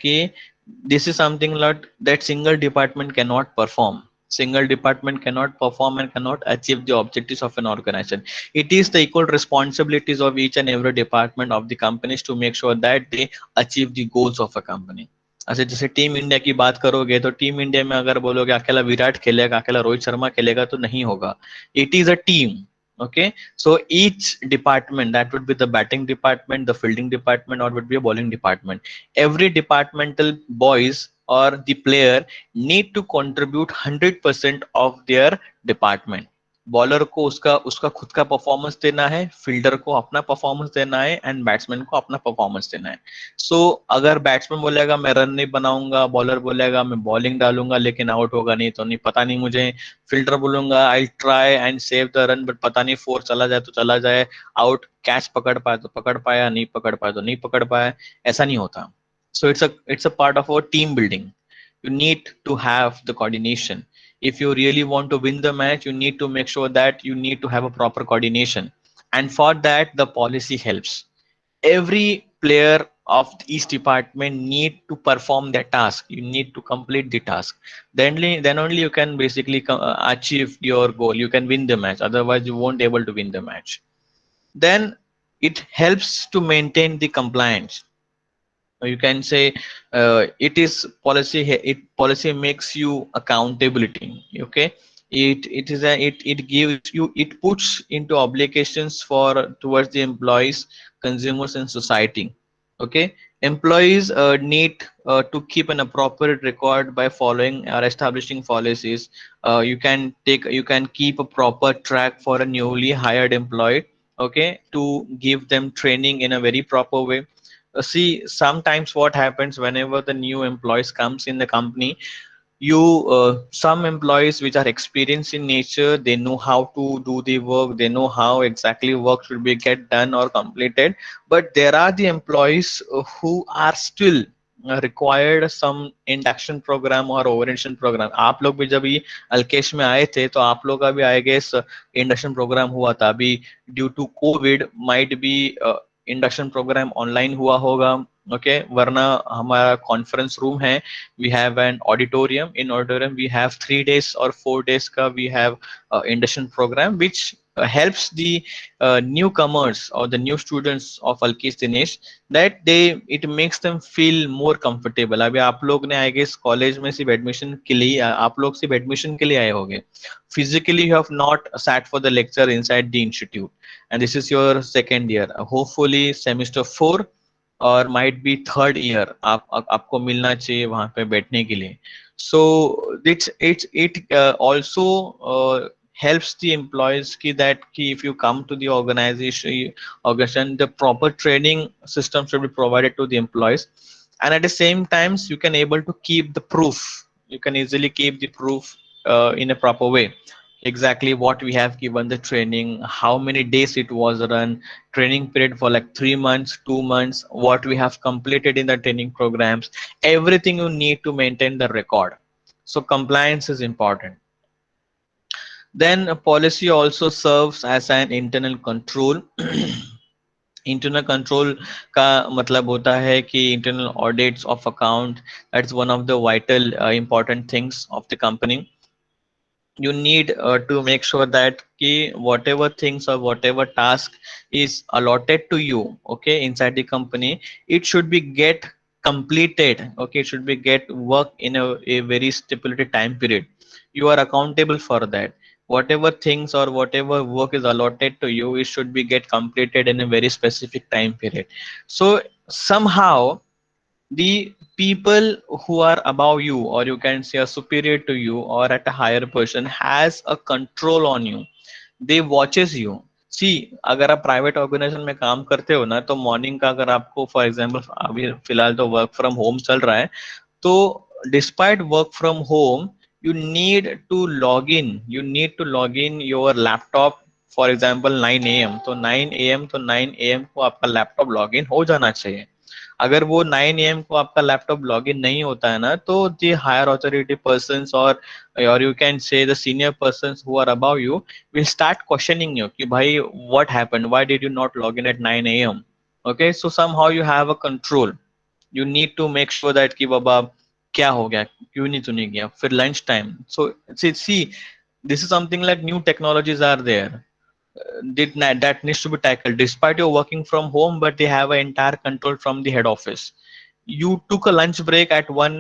this is something that single department cannot perform. Single department cannot perform and cannot achieve the objectives of an organization. It is the equal responsibilities of each and every department of the companies to make sure that they achieve the goals of a company. अच्छा, जैसे team India की बात करोगे तो team India में अगर बोलोगे अकेला विराट खेलेगा, अकेला रोहित शर्मा खेलेगा, तो नहीं होगा. It is a team. Okay, so each department, that would be the batting department, the fielding department, or would be a bowling department, every departmental boys or the player need to contribute 100% of their department. Bowler को उसका उसका खुद का performance देना है, fielder को अपना performance देना है, एंड बैट्समैन को अपना परफॉर्मेंस देना है. सो अगर बैट्समैन बोलेगा मैं रन नहीं बनाऊंगा, बॉलर बोलेगा मैं बॉलिंग डालूंगा लेकिन आउट होगा नहीं, तो नहीं पता नहीं मुझे, फील्डर बोलूंगा I try and save the run but पता नहीं फोर चला जाए तो चला जाए, आउट, कैच पकड़ पाए तो पकड़ पाया, नहीं पकड़ पाया तो नहीं पकड़ पाया, ऐसा नहीं होता. So it's a part of our team building. You need to have the coordination. If you really want to win the match, you need to make sure that you need to have a proper coordination, and for that the policy helps. Every player of each department need to perform their task. You need to complete the task. Then only you can basically achieve your goal. You can win the match, otherwise you won't able to win the match. Then it helps to maintain the compliance. You can say it is policy. It policy makes you accountability. Okay, it is a it gives you, it puts into obligations for towards the employees, consumers and society. Okay, employees need to keep an appropriate record by following or establishing policies. You can keep a proper track for a newly hired employee. Okay, to give them training in a very proper way. See, sometimes what happens whenever the new employees comes in the company, you some employees which are experienced in nature, they know how to do the work, they know how exactly work should be get done or completed. But there are the employees who are still required some induction program or orientation program. आप लोग भी जब ये अल्केश में आए थे तो आप लोग का भी आई गेस इंडक्शन प्रोग्राम हुआ था अभी. Due to Covid might be induction programme online हुआ होगा. ओके, वरना हमारा कॉन्फ्रेंस रूम है. We have an auditorium. In auditorium we have 3 days or 4 days ka we have induction program, which helps the newcomers or the new students of Alkesh Dinesh, that they it makes them feel more comfortable. अभी आप लोग ने I guess college में सिर्फ admission के लिए, आप लोग सिर्फ एडमिशन के लिए आए होंगे. Physically you have not sat for the lecture inside the institute, and this is your second year. Hopefully semester 4 और माइट बी थर्ड ईयर आपको मिलना चाहिए वहां पे बैठने के लिए. So it also helps the employees ki that ki if you come to the organization, the proper training system should be provided to the employees. And at the same times you can able to keep the proof. You can easily keep the proof in a proper way, exactly what we have given the training, how many days it was run, training period for like 3 months, 2 months, what we have completed in the training programs, everything you need to maintain the record. So compliance is important. Then a policy also serves as an internal control. Internal control का मतलब होता है कि internal audits of account, that's one of the vital important things of the company. You need to make sure that ki whatever things or whatever task is allotted to you, okay, inside the company, it should be get completed. Okay, it should be get work in a very stipulated time period. You are accountable for that. Whatever things or whatever work is allotted to you, it should be get completed in a very specific time period. So somehow the people who are above you, or you can say are superior to you or at a higher position, has a control on you. They watches you. See, अगर आप private organisation में काम करते हो ना, तो morning का अगर आपको फॉर एग्जांपल अभी फिलहाल तो वर्क फ्रॉम होम चल रहा है, तो despite work from home you need to log in your laptop. For example 9 AM, तो 9 AM तो 9 AM को आपका लैपटॉप लॉग इन हो जाना चाहिए. अगर वो 9 AM को आपका लैपटॉप लॉगिन नहीं होता है ना, तो दी हायर ऑथोरिटी पर्सन और you can say the senior person who are above you will start questioning you कि भाई what happened, why did you not log in at 9 AM. Okay, so somehow you have a control. You need to make sure that कि बाबा क्या हो गया, क्यों नहीं तो नहीं गया. फिर lunch time, so see this is something like new technologies are there that needs to be tackled despite you're working from home, but they have an entire control from the head office. You took a lunch break at 1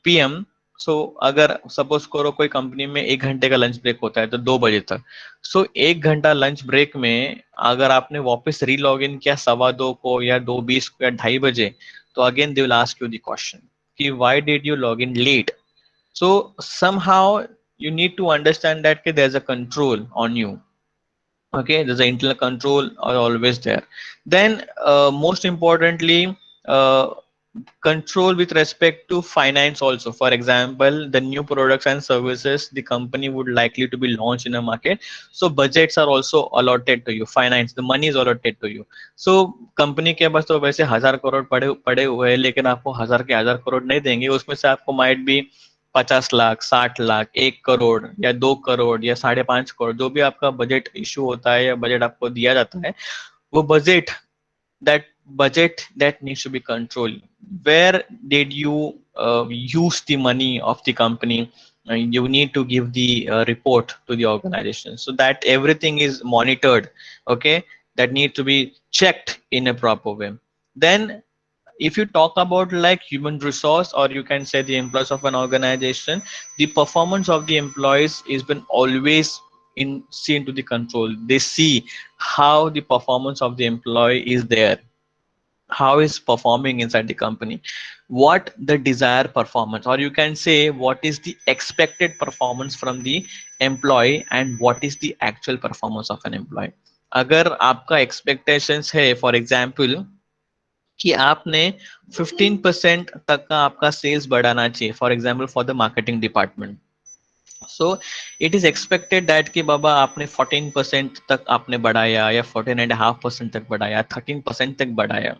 p.m. सो अगर suppose करो कोई company में 1 घंटे का lunch break होता है तो 2 बजे तक. सो 1 घंटा लंच ब्रेक में अगर आपने वापस री लॉग इन किया 2:15 को या 2:20 को या 2:30 बजे, तो again they will ask you the question कि why did you log in late. So somehow you need to understand that there's a control on you. Okay, there's an internal control are always there. Then most importantly, control with respect to finance also. For example, the new products and services the company would likely to be launched in a market, so budgets are also allotted to you, finance, the money is allotted to you. So company के पास तो वैसे 1,000 करोड़ पड़े पड़े हुए हैं, लेकिन आपको 1,000 नहीं देंगे, उसमें से आपको माइट भी 50 लाख, 60 लाख, 1 करोड़ या 2 करोड़ या 5.5 करोड़, जो भी आपका बजट इशू होता है या बजट आपको दिया जाता है, वो budget, that budget that needs to be controlled. Where did you use the money of the company? You need to give the report to the organization so that everything is monitored. Okay, that need to be checked in a proper way. Then if you talk about like human resource, or you can say the employees of an organization, the performance of the employees is been always in seen to the control. They see how the performance of the employee is there, how is performing inside the company, what the desired performance, or you can say what is the expected performance from the employee and what is the actual performance of an employee. अगर आपका expectations है, for example, कि आपने 15% तक का आपका sales बढ़ाना चाहिए, for example for the marketing department, so it is expected that कि बाबा आपने 14% तक आपने बढ़ाया, या 14.5% तक बढ़ाया, 13% तक बढ़ाया,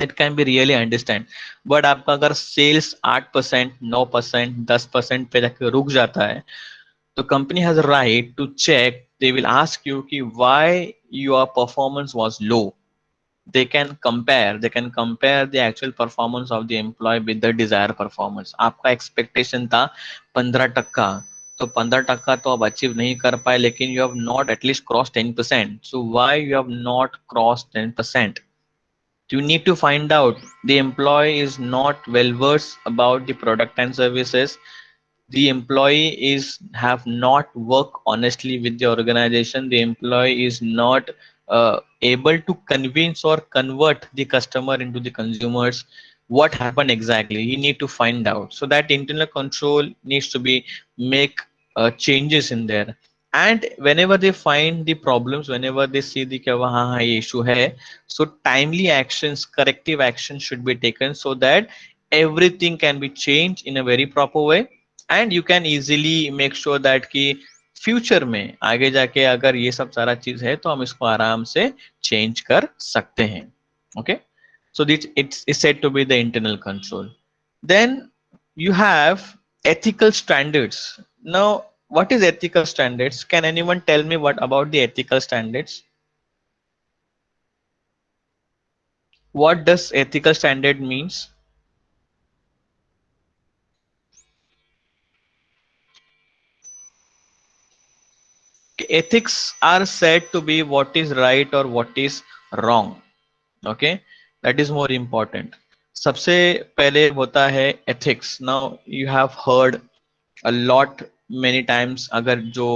it can be really understand. But आपका अगर सेल्स 8%, 9%, 10% पे जाके रुक जाता है, तो company has right to check, they will ask you कि why your performance was low. they can compare the actual performance of the employee with the desired performance. आपका expectation था 15%, तो 15% तो आप अचीव नहीं कर पाए, लेकिन you have not at least crossed 10%. So why you have not crossed 10%? You need to find out. The employee is not well versed about the product and services. The employee is have not worked honestly with the organization. The employee is not able to convince or convert the customer into the consumers. What happened exactly, you need to find out. So that internal control needs to be make changes in there. And whenever they find the problems, whenever they see the कि हाँ ये issue है, so timely actions, corrective actions should be taken so that everything can be changed in a very proper way. And you can easily make sure that कि future में आगे जाके अगर ये सब सारा चीज है, तो हम इसको आराम से चेंज कर सकते हैं। Okay, so this it's is said to be the internal control. Then you have ethical standards. Now what is ethical standards? Can anyone tell me what about the ethical standards? What does ethical standard means? Ethics are said to be what is right or what is wrong. Okay, that is more important. सबसे पहले होता है ethics. Now you have heard a lot many times, अगर जो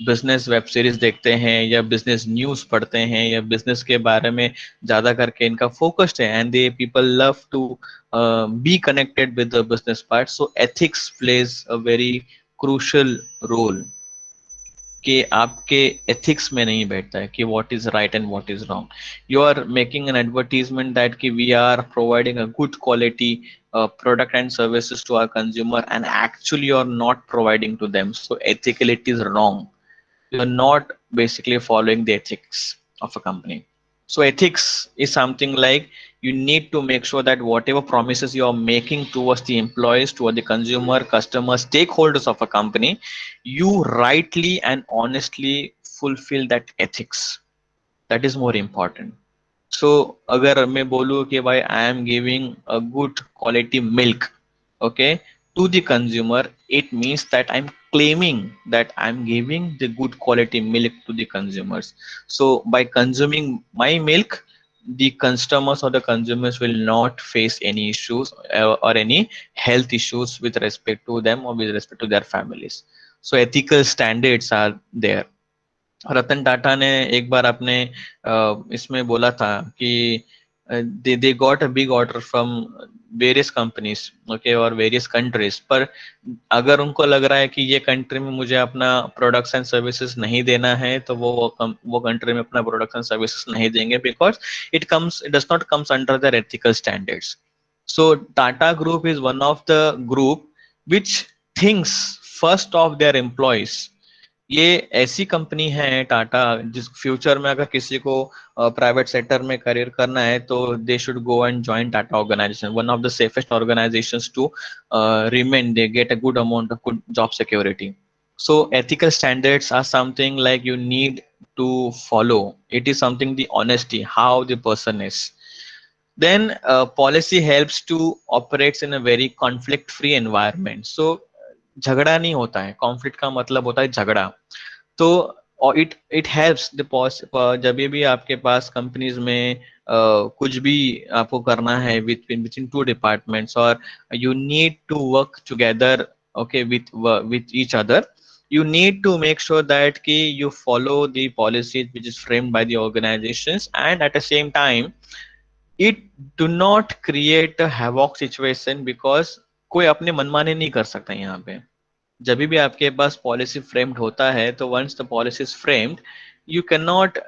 business web series देखते हैं या business news पढ़ते हैं या बिजनेस के बारे में ज्यादा करके इनका फोकस्ड है, and they people love to be connected with the business part, so ethics plays a very crucial role, कि आपके एथिक्स में नहीं बैठता है कि what is right and what is wrong. You are making an advertisement that कि we are providing a good quality product and services to our consumer, and actually you are not providing to them, so ethically it is wrong. You are not basically following the ethics of a company. So ethics is something like you need to make sure that whatever promises you are making towards the employees, toward the consumer, customers, stakeholders of a company, you rightly and honestly fulfill that ethics. That is more important. So अगर मैं बोलूँ कि भाई I am giving a good quality milk, okay, to the consumer, it means that I'm claiming that I'm giving the good quality milk to the consumers. So by consuming my milk, the customers or the consumers will not face any issues or any health issues with respect to them or with respect to their families. So ethical standards are there. Ratan Tata ने एक बार अपने इसमें बोला था कि they got a big order from various companies, okay, और various countries, पर अगर उनको लग रहा है कि ये कंट्री में मुझे अपना प्रोडक्ट्स एंड सर्विसेज नहीं देना है, तो वो कंट्री में अपना प्रोडक्ट्स एंड सर्विसेज नहीं देंगे, because it does not comes under their ethical standards. So Tata Group is one of the group which thinks first of their employees. ये ऐसी कंपनी है टाटा, जिस फ्यूचर में अगर किसी को प्राइवेट सेक्टर में करियर करना है तो they should go and join Tata organisation, one of the safest organisations to remain, they get a good amount of good job security. So ethical standards are something like you need to follow. It is something the honesty, how the person is. Then policy helps to operates in a very conflict free environment. So झगड़ा नहीं होता है, conflict का मतलब होता है झगड़ा. तो और इट हेल्प्स द जब भी आपके पास कंपनीज में कुछ भी आपको करना है विद इन टू डिपार्टमेंट्स, और you need to work together, okay, with each other, you need to make sure that ki you follow the policies which is framed by the organizations, and at the same time it do not create a havoc situation, because कोई अपने मनमाने नहीं कर सकता यहाँ पे. जब भी आपके पास पॉलिसी फ्रेम्ड होता है तो once the policy is framed, you can not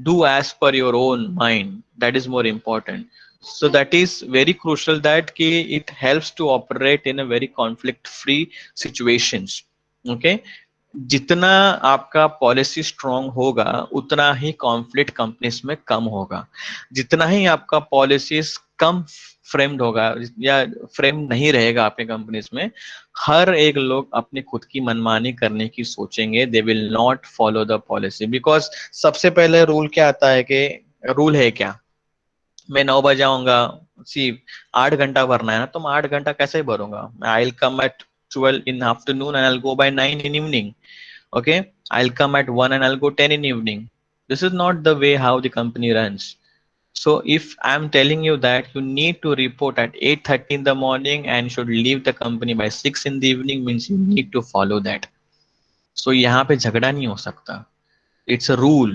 do as per your own mind. That is more important. So that is very crucial that ki it helps to operate in a very conflict free situations. Okay, जितना आपका policy strong होगा उतना ही conflict companies में कम होगा. जितना ही आपका policies कम framed होगा या फ्रेम नहीं रहेगा आपके कंपनीज में, हर एक लोग अपनी खुद की मनमानी करने की सोचेंगे. They will not follow the policy, because सबसे पहले रूल क्या आता है कि रूल है क्या, मैं 9 बजे आऊंगा, सी 8 घंटा भरना है ना, तो मैं 8 घंटा कैसे भरूंगा, I will come at 12 in afternoon and I'll go by 9 in evening. Okay, I'll come at 1 and I'll go 10 in evening. This is not the way how the company runs. So if I'm telling you that you need to report at 8:30 in the morning and should leave the company by 6 in the evening, means you need to follow that. So यहाँ पे झगड़ा नहीं हो सकता. It's a rule.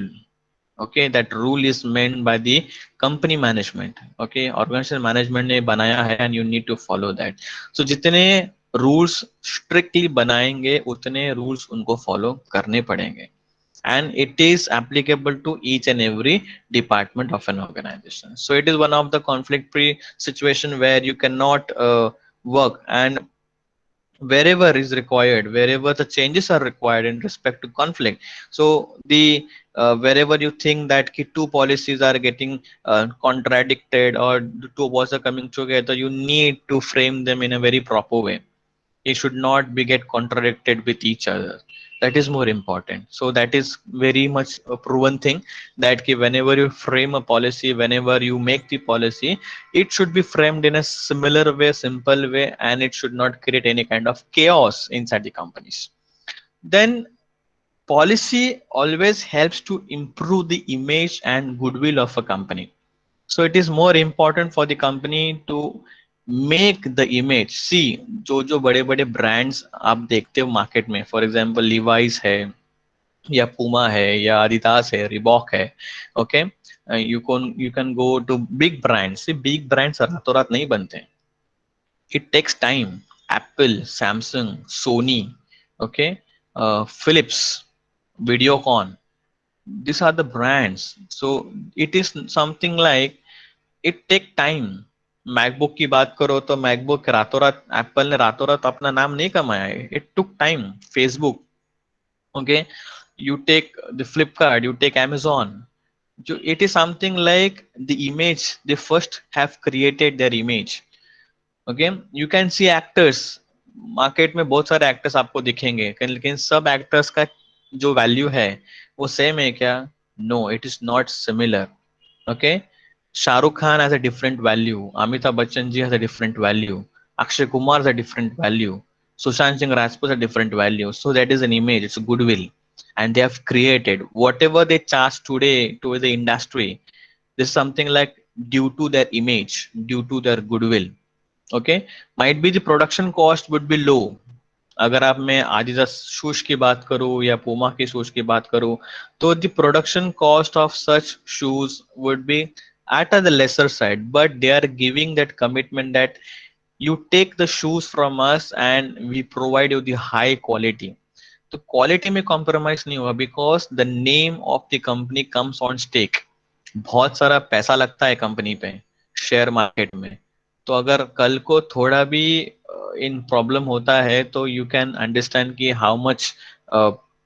Okay, that rule is meant by the company management. Okay, organization management ने बनाया है and you need to follow that. So जितने rules strictly बनाएंगे उतने rules उनको follow करने पड़ेंगे, and it is applicable to each and every department of an organization. So it is one of the conflict free situation where you cannot work, and wherever is required, wherever the changes are required in respect to conflict. So the wherever you think that two policies are getting contradicted, or the two was are coming together, you need to frame them in a very proper way. It should not be get contradicted with each other. That is more important. So that is very much a proven thing, that whenever you frame a policy, whenever you make the policy, it should be framed in a similar way, simple way, and it should not create any kind of chaos inside the companies. Then policy always helps to improve the image and goodwill of a company. So it is more important for the company to make the image. See, जो बड़े बड़े brands आप देखते हो market में, for example Levi's है, या Puma है, या आदिदास है, रिबॉक है, okay, you can go to big brands. Big brands रातों रात नहीं बनते. It takes time. Apple, Samsung, Sony, okay, Philips, Videocon, these are the brands. So it is something like it take time. MacBook की बात करो तो MacBook रातों रात, एप्पल ने रातों रात अपना नाम नहीं कमाया है. It took time. Facebook, okay, you take the Flipkart, you take Amazon. It is something like the image, they first have created their image. Okay, you can see actors, market में बहुत सारे एक्टर्स आपको दिखेंगे, लेकिन सब actors का जो value है वो सेम है क्या? No, it is not similar. Okay, Shahrukh Khan has a different value, Amitabh Bachchan ji has a different value, Akshay Kumar has a different value, Sushant Singh Rajput has a different value. So that is an image, it's goodwill, and they have created whatever they charge today to the industry. This is something like due to their image, due to their goodwill. Okay, might be the production cost would be low. अगर आप मैं Adidas shoes की बात करूँ या Puma की shoes की बात करूँ, तो the production cost of such shoes would be at the lesser side, but they are giving that commitment that you take the shoes from us and we provide you the high quality. तो quality में compromise नहीं हुआ, because the name of the company comes on stake. बहुत सारा पैसा लगता है company पे शेयर मार्केट में. तो अगर कल को थोड़ा भी इन प्रॉब्लम होता है तो यू कैन अंडरस्टैंड कि how much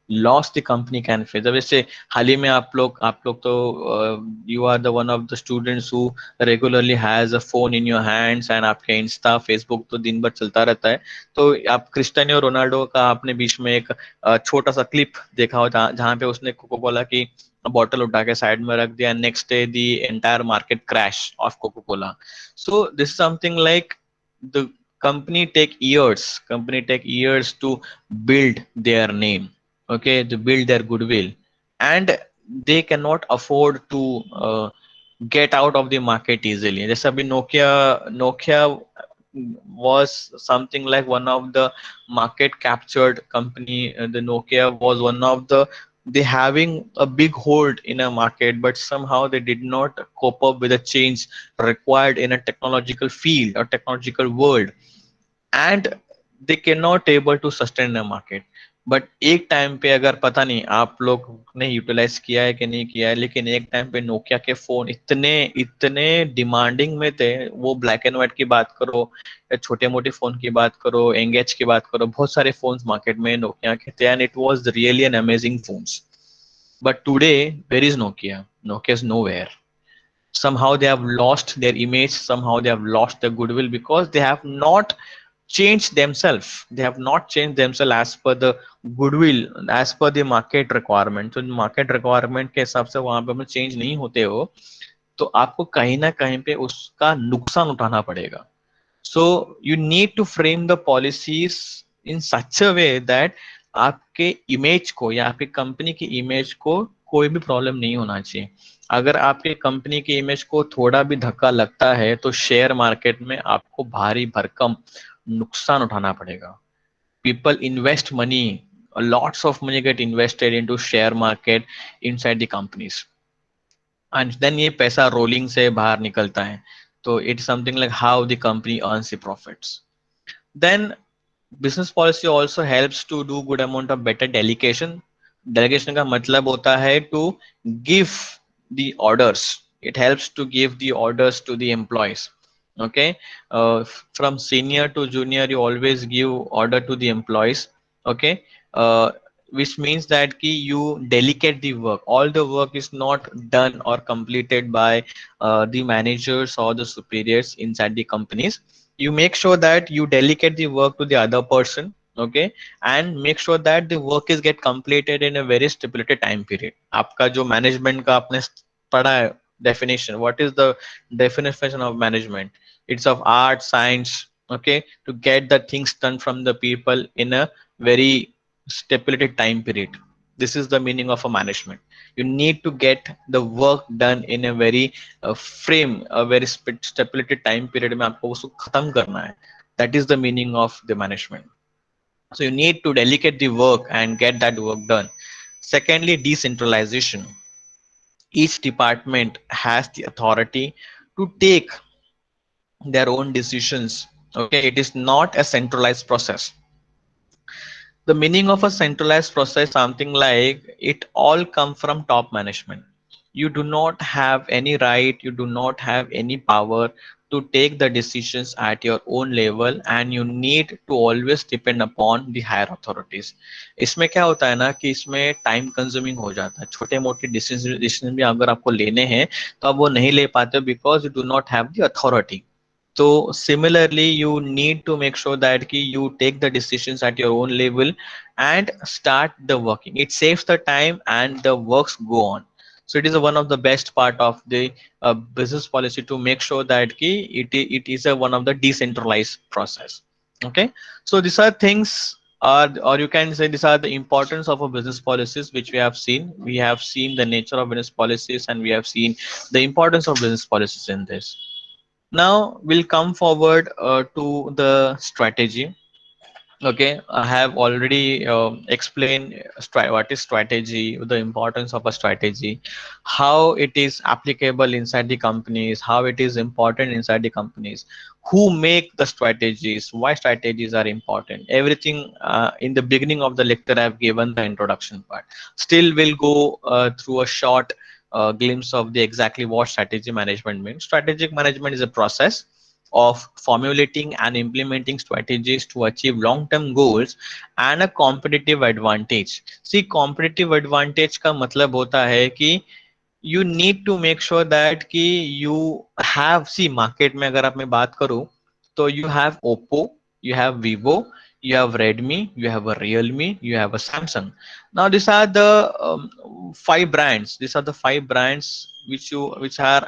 loss the company can face. वैसे हाल ही में आप लोग तो you are the one of the students who regularly has a phone in your hands, and आपके इंस्टा फेसबुक तो दिन भर चलता रहता है। तो आप क्रिस्टियानो रोनाल्डो का आपने बीच में एक छोटा सा क्लिप देखा हो जहाँ पे उसने कोको कोला की बॉटल उठा के साइड में रख दिया, next day the entire market crash of Coca Cola. So this is something like the company take years to build their name, okay, to build their goodwill, and they cannot afford to get out of the market easily. जैसे अभी Nokia was something like one of the market captured company. The Nokia was one of the, they having a big hold in a market, but somehow they did not cope up with the change required in a technological field or technological world, and they cannot able to sustain the market. But एक time पे, अगर पता नहीं आप लोग ने utilise किया है कि नहीं किया है, लेकिन एक टाइम पे नोकिया के फोन इतने इतने डिमांडिंग में थे। वो ब्लैक एंड व्हाइट की बात करो या छोटे मोटे फोन की बात करो, एंगेज की बात करो, बहुत सारे फोन्स मार्केट में नोकिया के थे, and it was really an amazing phones. But today where is Nokia? Nokia is nowhere. Somehow they have lost their image, somehow they have lost their goodwill, because they have not changed themselves. They have not changed themselves as per the goodwill, as per the market requirement. तो market requirement के हिसाब से वहां पे हम change नहीं होते हो, तो आपको कहीं ना कहीं पे उसका नुकसान उठाना पड़ेगा। So you need to frame the policies in such a way that आपके इमेज को या आपकी कंपनी की इमेज को कोई भी प्रॉब्लम नहीं होना चाहिए। अगर आपके कंपनी की इमेज को थोड़ा भी धक्का लगता है तो शेयर मार्केट में आपको भारी भरकम नुकसान उठाना पड़ेगा। People invest money, lots of money get invested into share market inside the companies, and then ये पैसा रोलिंग से बाहर निकलता है। तो it's something like how the company earns the profits. Then business policy also helps to do good amount of better delegation. Delegation का मतलब होता है to give the orders. It helps to give the orders to the employees. Okay, from senior to junior, you always give order to the employees. Okay, uh, which means that ki you delegate the work. All the work is not done or completed by the managers or the superiors inside the companies. You make sure that you delegate the work to the other person, okay, and make sure that the work is get completed in a very stipulated time period. आपका जो management का आपने पढ़ा है definition, what is the definition of management? It's of art, science, okay, to get the things done from the people in a very stipulated time period. This is the meaning of a management. You need to get the work done in a very frame, a very stipulated time period में आपको उसको खत्म करना है. That is the meaning of the management. So you need to delegate the work and get that work done. Secondly, decentralization. Each department has the authority to take their own decisions. Okay, it is not a centralized process. The meaning of a centralized process, something like it all come from top management. You do not have any right, you do not have any power to take the decisions at your own level, and you need to always depend upon the higher authorities. इसमें क्या होता है ना कि इसमें time consuming हो जाता है। छोटे मोटे डिसीजन भी अगर आपको लेने हैं तो आप वो नहीं ले पाते because you do not have the authority. so similarly, you need to make sure that you take the decisions at your own level and start the working. It saves the time and the works go on. So it is one of the best part of the business policy to make sure that it is one of the decentralized process. Okay, so these are things are, or you can say these are the importance of a business policies which we have seen. We have seen the nature of business policies and we have seen the importance of business policies in this. Now we'll come forward to the strategy. Okay, I have already explained what is strategy, the importance of a strategy, how it is applicable inside the companies, how it is important inside the companies, who make the strategies, why strategies are important. Everything in the beginning of the lecture I've given the introduction part. Still we'll go through a short glimpse of the exactly what strategy management means. Strategic management is a process of formulating and implementing strategies to achieve long-term goals and a competitive advantage. See, competitive advantage का मतलब होता है कि you need to make sure that कि you have, see market में अगर आप मैं बात करूँ तो you have Oppo, you have Vivo, you have Redmi, you have a Realme, you have a Samsung. Now these are the five brands. These are the five brands which are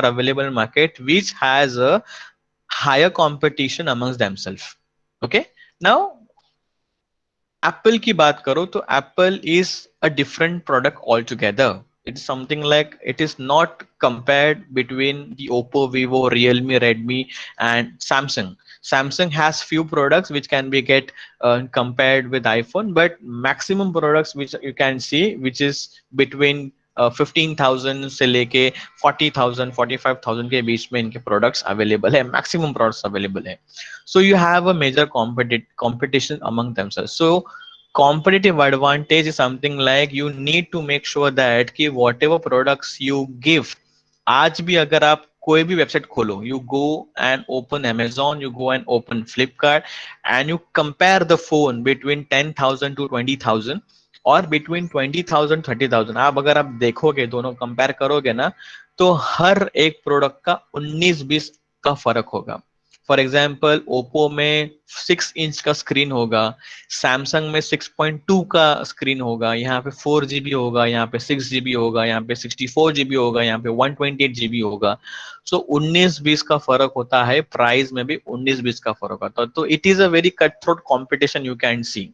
available in market, which has a higher competition amongst themselves. Okay. Now Apple की बात करो तो Apple is a different product altogether. It's something like it is not compared between the Oppo, Vivo, Realme, Redmi, and Samsung. Samsung has few products which can be get compared with iPhone, but maximum products which you can see, which is between 15,000 से लेके 40,000 45,000 के बीच में इनके products available है, maximum products available है. So you have a major competition among themselves. So competitive advantage is something like you need to make sure that कि whatever products you give, आज भी अगर आप कोई भी वेबसाइट खोलो, you go and open Amazon, you go and open Flipkart, and you compare the phone between 10,000 to 20,000 और between 20,000 30,000, आप अगर आप देखोगे दोनों कंपेयर करोगे ना, तो हर एक प्रोडक्ट का 19-20 का फर्क होगा. फॉर एग्जाम्पल ओप्पो में 6 इंच का स्क्रीन होगा, सैमसंग में 6.2 का स्क्रीन होगा, यहाँ पे 4 GB होगा, यहाँ पे 6 GB होगा, यहाँ पे 64 GB होगा, यहाँ पे 128 GB होगा. सो 19-20 का फर्क होता है, प्राइस में भी 19-20 का फर्क होता है. तो it is a very cut throat competition you can see,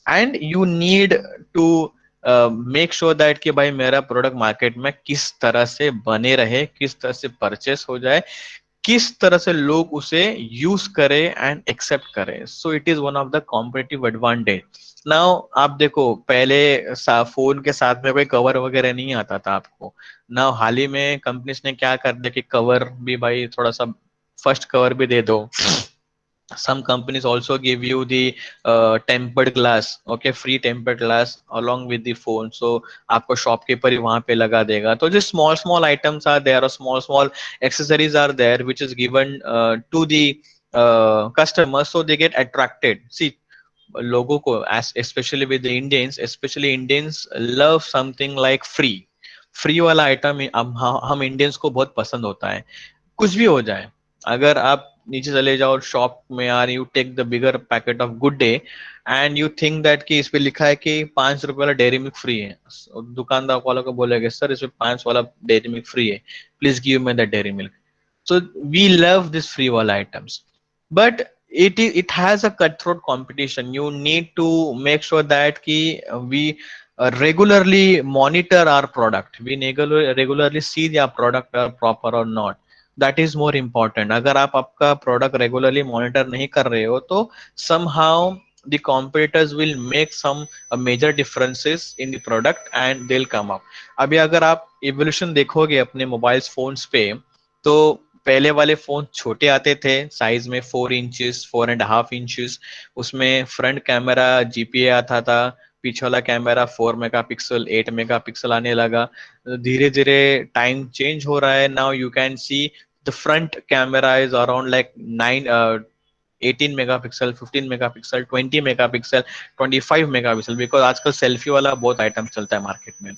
and you need to make sure that कि भाई मेरा प्रोडक्ट मार्केट में किस तरह से बने रहे, किस तरह से परचेस हो जाए, किस तरह से लोग उसे यूज करें एंड एक्सेप्ट करें. So it is one of the competitive advantage. Now आप देखो, पहले फोन के साथ में कोई कवर वगैरह नहीं आता था आपको. नाउ हाल ही में कंपनीज ने क्या कर दिया कि कवर भी भाई थोड़ा सा फर्स्ट कवर भी दे दो. Some companies also give you the tempered glass, okay, free tempered glass along with the phone. So आपको शॉपकीपर ही वहां पे लगा देगा. तो जो small items are there or small accessories are there which is given to the customer, so they get attracted. See, लोगों को especially with the Indians, especially Indians love something like free वाला item हम Indians को बहुत पसंद होता है. कुछ भी हो जाए, अगर आप नीचे चले जाओ शॉप में यार, you take the bigger packet of Good Day and you think that कि इस पे लिखा है कि 5 रुपए वाला डेयरी मिल्क फ्री है. दुकानदार वालों को बोलेगा सर इसमें 5 वाला डेयरी मिल्क फ्री है, please give me the dairy milk. So we love this free wall items, but it has a cutthroat competition. You need to make sure that ki we regularly monitor our product. We regularly see the product are proper or not. That is more important. अगर आप आपका product regularly monitor नहीं कर रहे हो तो somehow the competitors will make some major differences in the product and they'll come up. अभी अगर आप evolution देखोगे अपने मोबाइल फोन्स पे, तो पहले वाले फोन छोटे आते थे साइज में, 4 इंचेस 4.5 इंचेस. उसमें फ्रंट कैमरा जीपीए आता था, पीछे वाला कैमरा 4 मेगापिक्सल 8 मेगापिक्सल आने लगा. धीरे धीरे टाइम चेंज हो रहा है. Now you can see the front camera is around like 18 megapixel 15 megapixel 20 megapixel 25 megapixel, because आजकल सेल्फी वाला बहुत आइटम चलता है मार्केट में.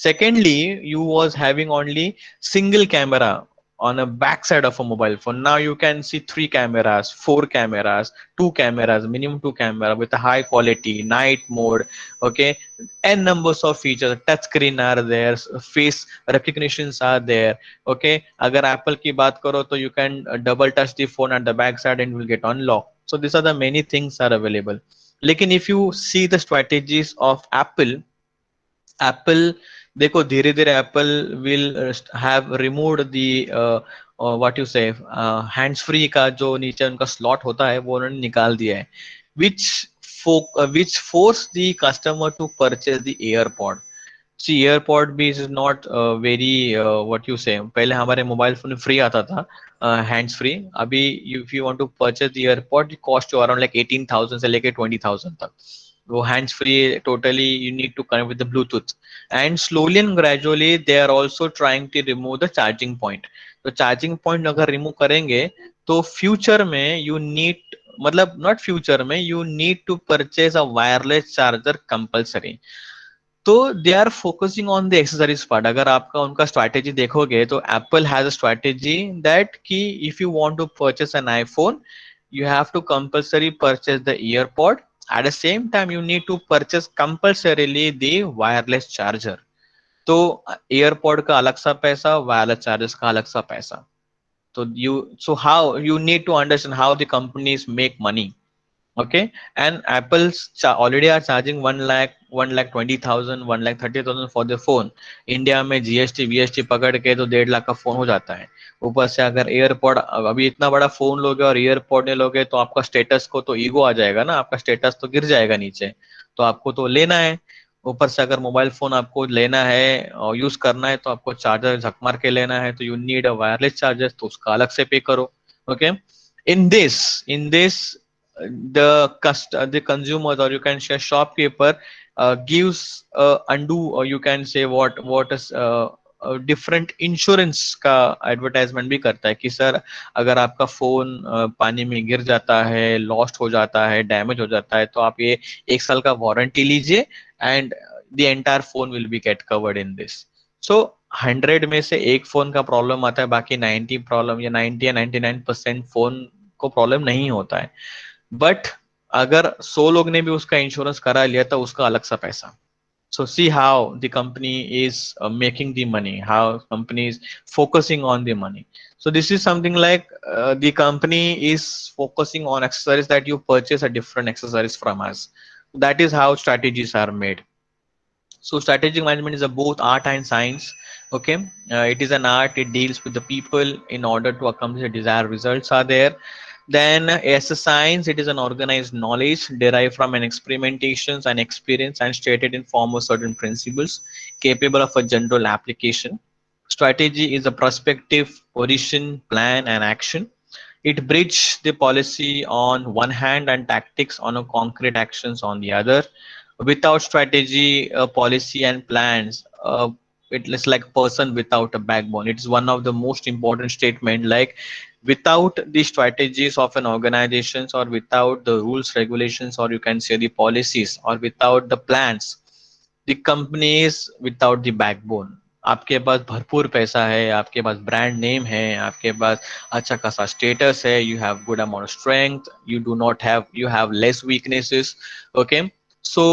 Secondly, you was having only single camera on a back side of a mobile phone. Now you can see 3 cameras, 4 cameras, 2 cameras, minimum 2 camera with a high quality, night mode, okay, n numbers of features. Touch screen are there, face recognitions are there, okay. अगर Apple की बात करो तो you can double touch the phone at the back side and will get unlocked. So these are the many things are available. लेकिन if you see the strategies of Apple देखो धीरे धीरे Apple will have removed the what you से hands free का जो नीचे उनका slot होता है वो उन्होंने निकाल दिया है, which force the customer to purchase the AirPod. See AirPod भी is not very what you say, पहले हमारे मोबाइल फोन में फ्री आता था हैंड्स फ्री. अभी if you want to purchase the AirPod cost you around like 18,000 से लेके 20,000 तक. वो hands free totally you need to connect with the Bluetooth. And slowly and gradually they are also trying to remove the charging point. तो charging point अगर remove करेंगे तो future में you need, मतलब नॉट फ्यूचर में, you need to purchase a wireless charger compulsory. तो they are focusing on the accessories part. अगर आपका उनका स्ट्रैटेजी देखोगे तो Apple has a strategy that कि if you want to purchase an iPhone, you have to compulsory purchase the earpod. At the same time, you need to purchase compulsorily the wireless charger. तो AirPod का अलग सा पैसा, wireless chargers का अलग सा पैसा। तो you, so how you need to understand how the companies make money. Okay, and Apple's already are charging 1 lakh, 1,20,000, 1,30,000 for the phone। India में जीएसटी वीएसटी पकड़ के तो 1.5 लाख का फोन हो जाता है। ऊपर से अगर एयरपॉड, अभी इतना बड़ा फोन लोगे और एयरपॉड नहीं लोगे तो आपका स्टेटस को तो ईगो आ जाएगा ना, आपका स्टेटस तो गिर जाएगा नीचे। तो आपको तो लेना है। ऊपर से अगर मोबाइल फोन आपको लेना है और यूज करना है तो आपको चार्जर झक मार के लेना है, तो you need a wireless charger, तो उसका अलग से पे करो। Okay, in this the consumers, or you can say shopkeeper, gives undo, or you can say what is different insurance का एडवर्टाइजमेंट भी करता है कि सर अगर आपका फोन पानी में गिर जाता है, लॉस्ट हो जाता है, डैमेज हो जाता है, तो आप ये 1 साल का वारंटी लीजिए and the entire phone will be get covered in this. So 100 में से एक फोन का प्रॉब्लम आता है, बाकी 90 प्रॉब्लम या 90 या 99% फोन को प्रॉब्लम नहीं होता है। बट अगर 100 लोग ने भी उसका इंश्योरेंस करा लिया तो उसका अलग सा पैसा। So see how the company is making the money, how company is focusing on the money. So this is something like the company is focusing on accessories that you purchase a different accessories from us. That is how strategies are made. So strategic management is a both art and science. Okay, it is an art. It deals with the people in order to accomplish the desired results are there. Then as a science, it is an organized knowledge derived from an experimentations and experience and stated in form of certain principles capable of a general application. Strategy is a prospective position, plan, and action. It bridges the policy on one hand and tactics on a concrete actions on the other. Without strategy, policy, and plans, it is like person without a backbone. It's one of the most important statement. Like without the strategies of an organizations, or without the rules, regulations, or you can say the policies, or without the plans, the companies without the backbone। आपके पास भरपूर पैसा है, आपके पास brand name है, आपके पास अच्छा खासा status है, you have good amount of strength, you do not have, you have less weaknesses। Okay, so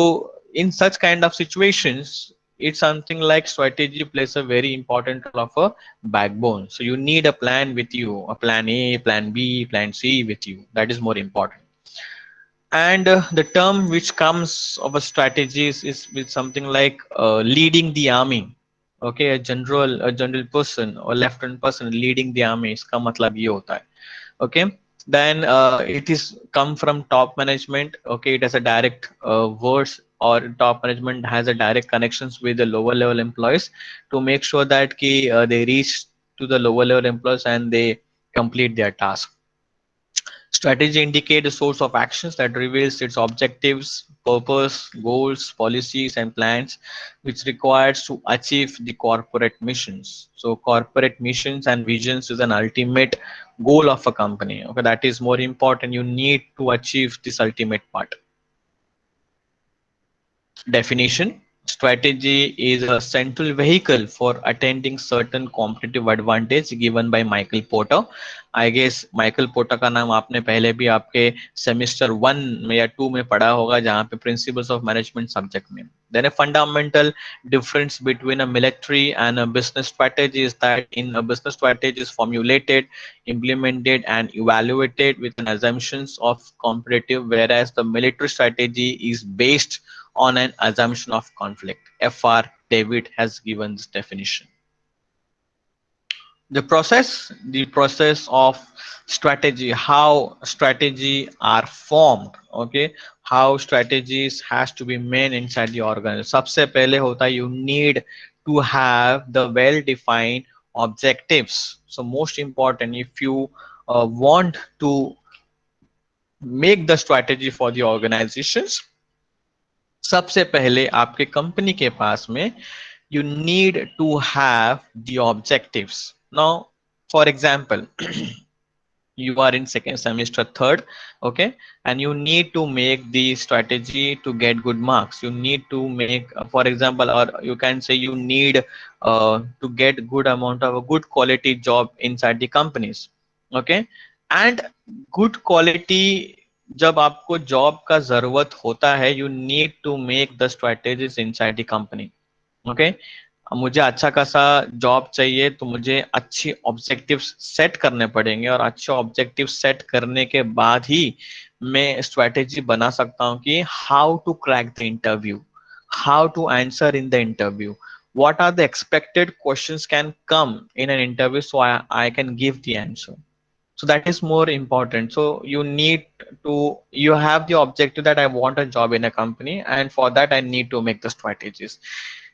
in such kind of situations, it's something like strategy plays a very important role of a backbone। So you need a plan with you, a plan A, plan B, plan C with you, that is more important। And the term which comes of a strategist is with something like leading the army। Okay, a general person or lieutenant person leading the army, इसका मतलब ये होता है। Okay, then it is come from top management। Okay, it has a direct words, or top management has a direct connections with the lower level employees to make sure that they reach to the lower level employees and they complete their task। Strategy indicate the source of actions that reveals its objectives, purpose, goals, policies, and plans, which requires to achieve the corporate missions. So corporate missions and visions is an ultimate goal of a company. Okay, that is more important. You need to achieve this ultimate part। Definition: strategy is a central vehicle for attaining certain competitive advantage given by Michael Porter। I guess Michael porter का नाम आपने पहले भी आपके semester 1 में या 2 में पढ़ा होगा, जहाँ पे प्रिंसिपल्स ऑफ मैनेजमेंट सब्जेक्ट में। Then a fundamental difference between a military and a business strategy is that in a business strategy is formulated, implemented, and evaluated with an assumptions of competitive, whereas the military strategy is based on an assumption of conflict। Fr. David has given this definition। The process of strategy, how strategy are formed। Okay, how strategies has to be made inside the organization। सबसे पहले होता है you need to have the well defined objectives। So most important, if you want to make the strategy for the organizations, सबसे पहले आपके company के पास में you need to have the objectives। Now For example, you are in second semester, third, okay, and you need to make the strategy to get good marks. You need to make, for example, or you can say you need to get good amount of a good quality job inside the companies, okay, and good quality जब आपको job का जरूरत होता है, you need to make the strategies inside the company, okay. मुझे अच्छा खासा job चाहिए तो मुझे अच्छी ऑब्जेक्टिव सेट करने पड़ेंगे, और अच्छे ऑब्जेक्टिव सेट करने के बाद ही मैं स्ट्रेटेजी बना सकता हूँ कि how to crack the interview, how to answer in the interview, what are the expected questions can come in an interview, so I can give the answer. So that is more important. So you need to, you have the objective that I want a job in a company, and for that I need to make the strategies.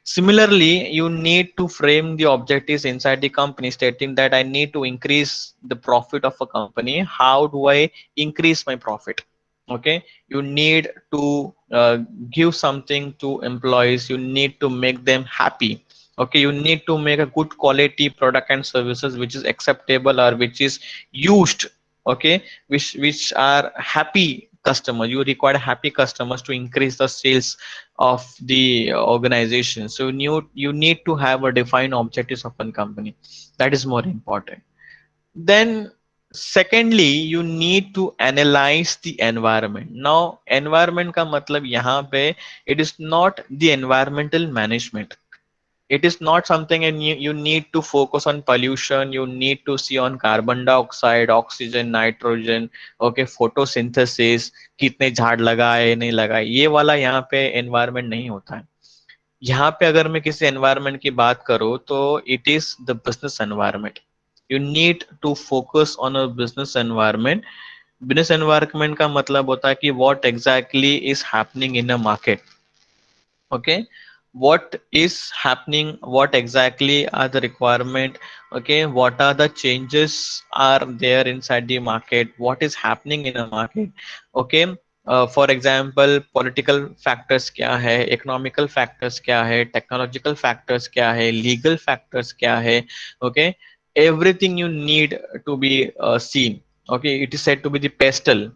Similarly, you need to frame the objectives inside the company stating that I need to increase the profit of a company. How do I increase my profit? Okay, you need to give something to employees, you need to make them happy. Okay, you need to make a good quality product and services which is acceptable or which is used, okay, which are happy customers. You require happy customers to increase the sales of the organization. So you need to have a defined objectives of one company. That is more important. Then secondly, you need to analyze the environment. Now environment का मतलब यहाँ पे, it is not the environmental management, it is not something, and you need to focus on pollution, you need to see on carbon dioxide, oxygen, nitrogen, okay, photosynthesis, कितने झाड़ लगाए नहीं लगाए, ये वाला यहाँ पे environment नहीं होता है. यहाँ पे अगर मैं किसी एनवायरनमेंट की बात करूँ तो it is the business environment. You need to focus on a business environment. Business environment का मतलब होता है कि what exactly is happening in a market, okay, what is happening, what exactly are the requirement, okay, what are the changes are there inside the market, what is happening in a market, okay. For example, political factors क्या है, economical factors क्या है, technological factors क्या है, legal factors क्या है, okay, everything you need to be seen, okay. It is said to be the pestle,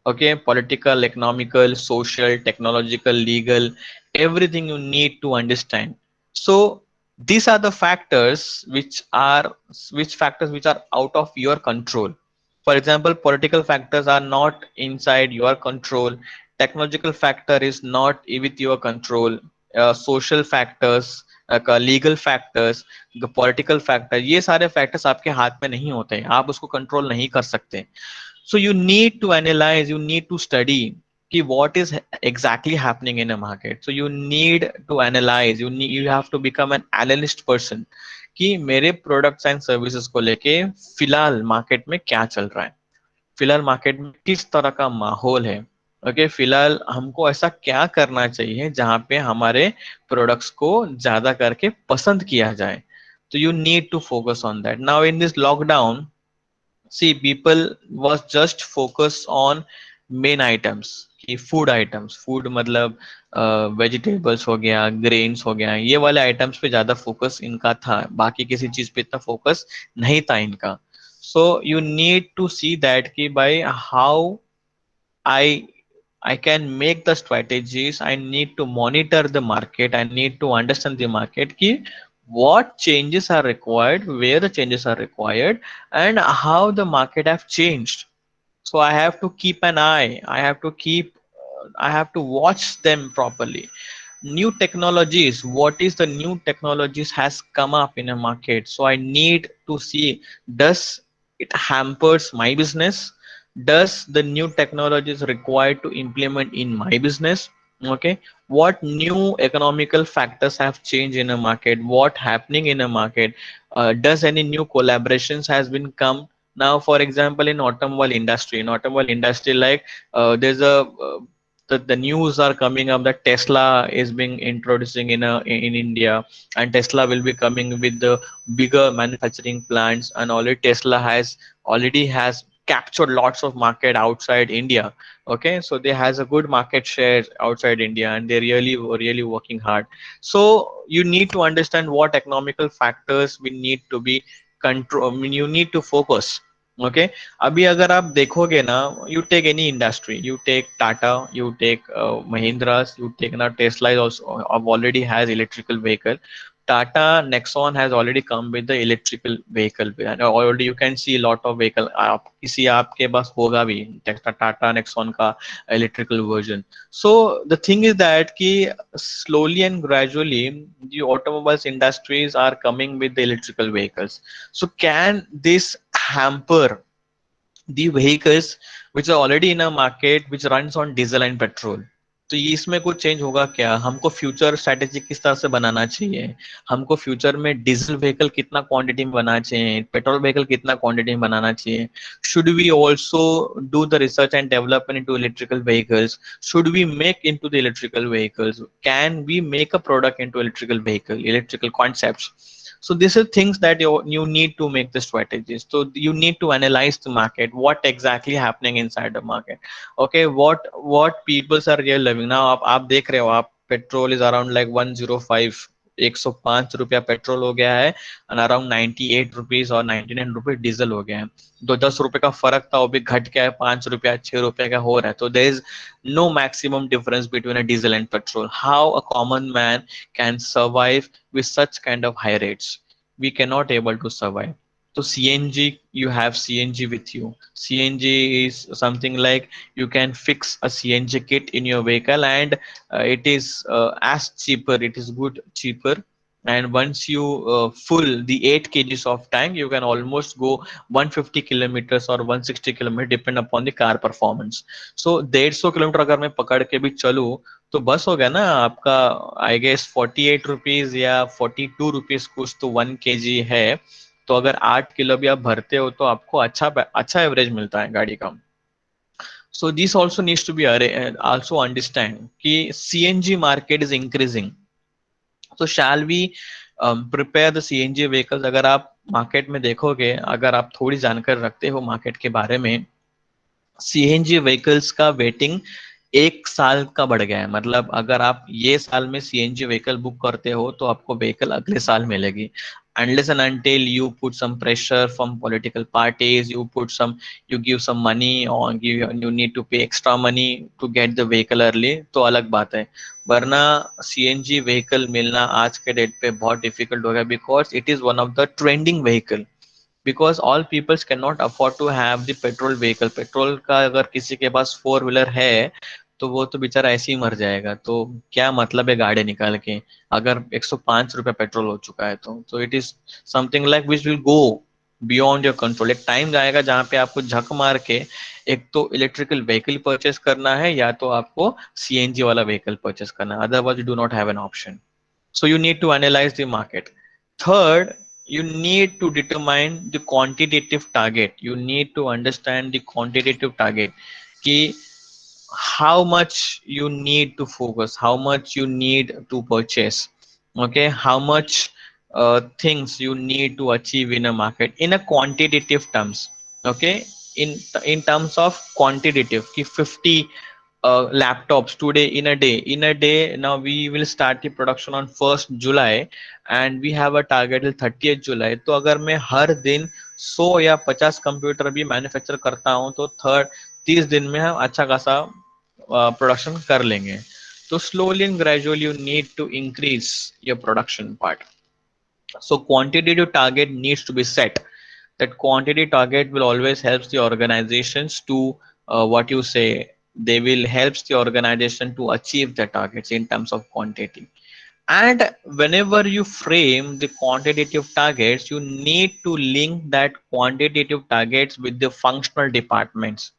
okay, political, economical, social, technological, legal, everything you need to understand. So these are the factors which factors which are out of your control. For example, political factors are not inside your control, technological factor is not with your control, social factors, legal factors, political factor, ये सारे factors आपके हाथ में नहीं होते हैं, आप उसको कंट्रोल नहीं कर सकते. So you need to analyze, you need to study कि what is exactly happening in a market. So you need to analyze, you have to become an analyst person कि मेरे products and services को लेके फिलहाल market में क्या चल रहा है, फिलहाल मार्केट में किस तरह का माहौल है, ओके, फिलहाल हमको ऐसा क्या करना चाहिए जहाँ पे हमारे प्रोडक्ट्स को ज्यादा करके पसंद किया जाए. तो you need to focus on that. Now in this lockdown, see people was just focus on main items कि फूड आइटम्स, फूड मतलब वेजिटेबल्स हो गया, ग्रेन्स हो गया, ये वाले आइटम्स पे ज्यादा फोकस इनका था, बाकी किसी चीज पे इतना फोकस नहीं था इनका. So you need to see that कि भाई how I I can make the strategies. I need to monitor the market. I need to understand the market. Ki what changes are required, where the changes are required, and how the market have changed. So I have to keep an eye. I have to watch them properly. New technologies, what is the new technologies has come up in a market, so I need to see, does it hampers my business, does the new technologies required to implement in my business, okay, what new economical factors have changed in a market, what happening in a market, does any new collaborations has been come. Now for example, in automobile industry, like there's a the news are coming up that Tesla is being introducing in India, and Tesla will be coming with the bigger manufacturing plants, and already has captured lots of market outside India. Okay, so they has a good market share outside India, and they really working hard. So you need to understand what economical factors we need to be control, you need to focus. Okay अभी अगर आप देखोगे ना, you take any industry, you take Tata, you take Mahindra, you take ना Tesla is also already has electrical vehicle. Tata Nexon has already come with the electrical vehicle, and already you can see a lot of vehicle, आप किसी आपके पास होगा भी Tata Nexon का electrical version. So the thing is that कि slowly and gradually the automobiles industries are coming with the electrical vehicles. So can this hamper the vehicles which are already in a market which runs on diesel and petrol? तो ये इसमें कुछ change होगा क्या? हमको future strategy किस तरह से बनाना चाहिए? हमको फ्यूचर में डीजल व्हीकल कितना क्वांटिटी में बनाना चाहिए, पेट्रोल व्हीकल कितना क्वांटिटी में बनाना चाहिए? Should we also do the research and development into electrical vehicles? Should we make into the electrical vehicles? Can we make a product into electrical vehicle, electrical concepts? So these are things that you need to make the strategies. So you need to analyze the market, what exactly happening inside the market. Okay, what peoples are really living now. आप देख रहे हो, आप petrol is around like 105, 105 रुपया petrol हो गया है, and around 98 rupees और 99 रुपीज डीजल हो गया है. तो 10 रुपए का फर्क था वो भी घट के 5 रुपया 6 रुपए का हो रहा है. तो there is no maximum difference between a diesel and petrol. How a common man can survive with such kind of high rates? We cannot able to survive. So CNG, you have CNG with you. CNG is something like you can fix a CNG kit in your vehicle, and it is as cheaper, it is good cheaper. And once you full the 8 kgs of tank, you can almost go 150 kilometers or 160 kilometers depend upon the car performance. So 150 kilometre अगर मैं पकड़ के भी चलूँ तो बस हो गया ना आपका, आई गेस 48 रुपीज या 42 रुपीज कुछ तो 1 kg है. तो अगर 8 किलो भी आप भरते हो तो आपको अच्छा एवरेज मिलता है गाड़ी का. So this also needs to be also understand कि CNG market is increasing. So shall we prepare the CNG vehicles? अगर आप मार्केट में देखोगे, अगर आप थोड़ी जानकारी रखते हो मार्केट के बारे में, सीएनजी व्हीकल्स का वेटिंग 1 साल का बढ़ गया है. मतलब अगर आप ये साल में सीएनजी व्हीकल बुक करते हो तो आपको व्हीकल अगले साल मिलेगी. Unless and until you put some pressure from political parties, you give some money, or you need to pay extra money to get the vehicle early, तो अलग बात है. वरना सीएनजी व्हीकल मिलना आज के डेट पे बहुत डिफिकल्ट हो गया, because it is one of the trending vehicle. Because all peoples can not afford to have the petrol vehicle. Petrol का अगर किसी के पास 4 व्हीलर है तो वो तो बेचारा ऐसे ही मर जाएगा. तो क्या मतलब है गाड़ी निकाल के अगर 105 रुपया पेट्रोल हो चुका है? तो it is something like which will go beyond your control. एक टाइम जाएगा जहाँ पे आपको झक मार के एक तो इलेक्ट्रिकल व्हीकल परचेस करना है, या तो आपको सीएनजी वाला व्हीकल परचेस करना है. Otherwise you do not have an option. So you need to analyze the market. Third, you need to determine the quantitative target. You need to understand the quantitative target. कि how much you need to focus, how much you need to purchase, okay, how much things you need to achieve in a market in a quantitative terms. Okay, in terms of quantitative, कि 50 laptops today in a day. Now we will start the production on 1st July and we have a target till 30th July. तो अगर मैं हर दिन 100 या 50 computer भी manufacture करता हूँ तो 30 दिन में हम अच्छा खासा प्रोडक्शन कर लेंगे. तो slowly and gradually you need to increase your production part. So quantitative target needs to be set. That quantity target will always helps the organizations to what you say, they will helps the organization to achieve the targets in terms of quantity. And whenever you frame the quantitative targets, you need to link that quantitative targets with the functional departments.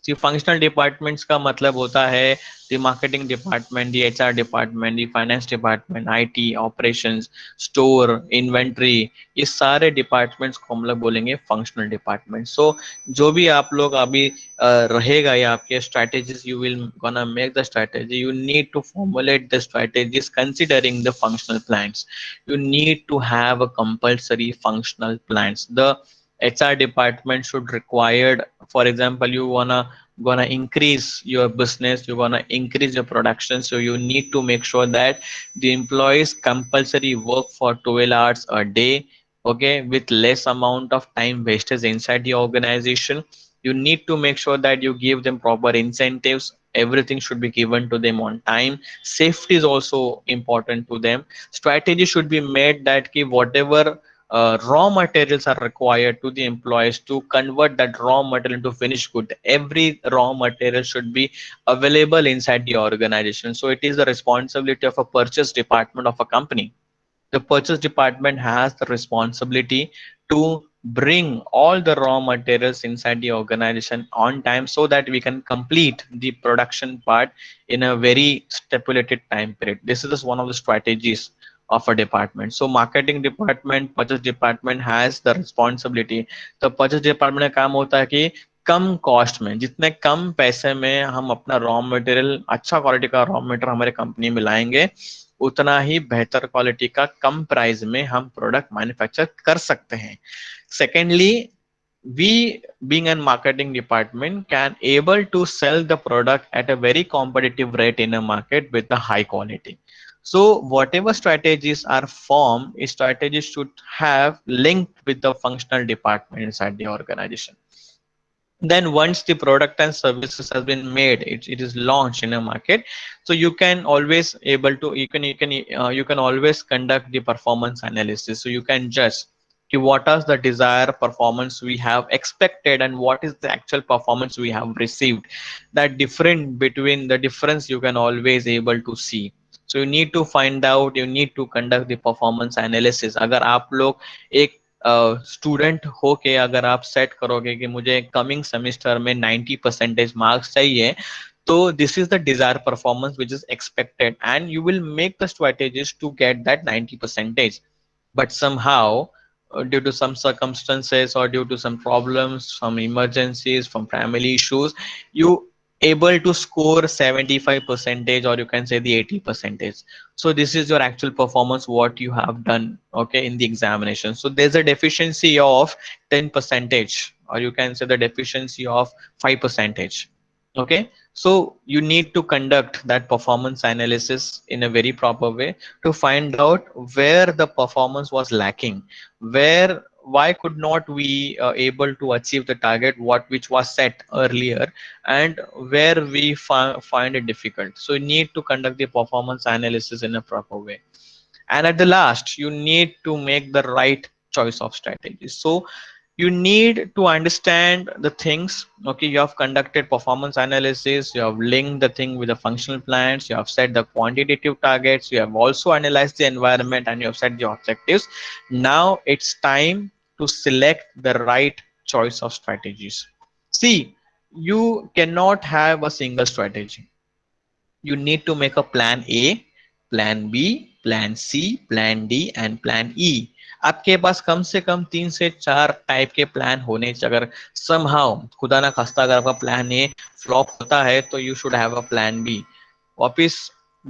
See, functional departments का मतलब होता है the marketing department, the HR department, the finance department, IT, operations, store, inventory, ये सारे departments को हम लोग बोलेंगे functional department. So जो भी आप लोग अभी रहेगा या आपके strategies, you will gonna make the strategy, you need to formulate the strategies considering the functional plans. You need to have a compulsory functional plans. The HR department should required, for example, you gonna increase your business, you're gonna increase your production, so you need to make sure that the employees compulsory work for 12 hours a day okay, with less amount of time wasted inside the organization. You need to make sure that you give them proper incentives. Everything should be given to them on time. Safety is also important to them. Strategy should be made that ki whatever raw materials are required to the employees to convert that raw material into finished good, every raw material should be available inside the organization. So it is the responsibility of a purchase department of a company. The purchase department has the responsibility to bring all the raw materials inside the organization on time so that we can complete the production part in a very stipulated time period. This is just one of the strategies of a department. So marketing department, purchase department has the responsibility. तो purchase department का काम होता है कि कम cost में, जितने कम पैसे में हम अपना रॉ मटेरियल, अच्छा क्वालिटी का रॉ मटेरियल हमारे कंपनी में लाएंगे, उतना ही बेहतर क्वालिटी का कम प्राइस में हम प्रोडक्ट मैन्युफैक्चर कर सकते हैं. Secondly, we being a marketing department can able to sell the product at a very competitive rate in a market with a high quality. So whatever strategies are formed, strategies should have linked with the functional department inside the organization. Then once the product and services has been made, it is launched in a market, so you can always able to, you can always conduct the performance analysis. So you can judge what is the desired performance we have expected and what is the actual performance we have received. That different between the difference you can always able to see. So you need to find out, you need to conduct the performance analysis. अगर आप लोग एक student हो के अगर आप set करोगे कि मुझे कमिंग सेमिस्टर में 90% मार्क्स चाहिए, तो this is the desire performance which is expected and you will make the strategies to get that 90%. But somehow, due to some circumstances or due to some problems, some emergencies, from family issues, you able to score 75 percentage, or you can say the 80 percentage. So this is your actual performance what you have done, okay, in the examination. So there's a deficiency of 10 percentage, or you can say the deficiency of 5 percentage. Okay, so you need to conduct that performance analysis in a very proper way to find out where the performance was lacking, where why could not we able to achieve the target what which was set earlier, and where we find it difficult. So you need to conduct the performance analysis in a proper way. And at the last, you need to make the right choice of strategy. So you need to understand the things. Okay, you have conducted performance analysis, you have linked the thing with the functional plans, you have set the quantitative targets, you have also analyzed the environment, and you have set the objectives. Now it's time to select the right choice of strategies. See, you cannot have a single strategy. You need to make a plan A, plan B, plan C, plan D and plan E. आपके पास कम से कम 3 से 4 type के plan होने चाहिए. अगर somehow खुदा ना खास्ता अगर आपका प्लान ए फ्लॉप होता है, तो you should have a plan B. वापिस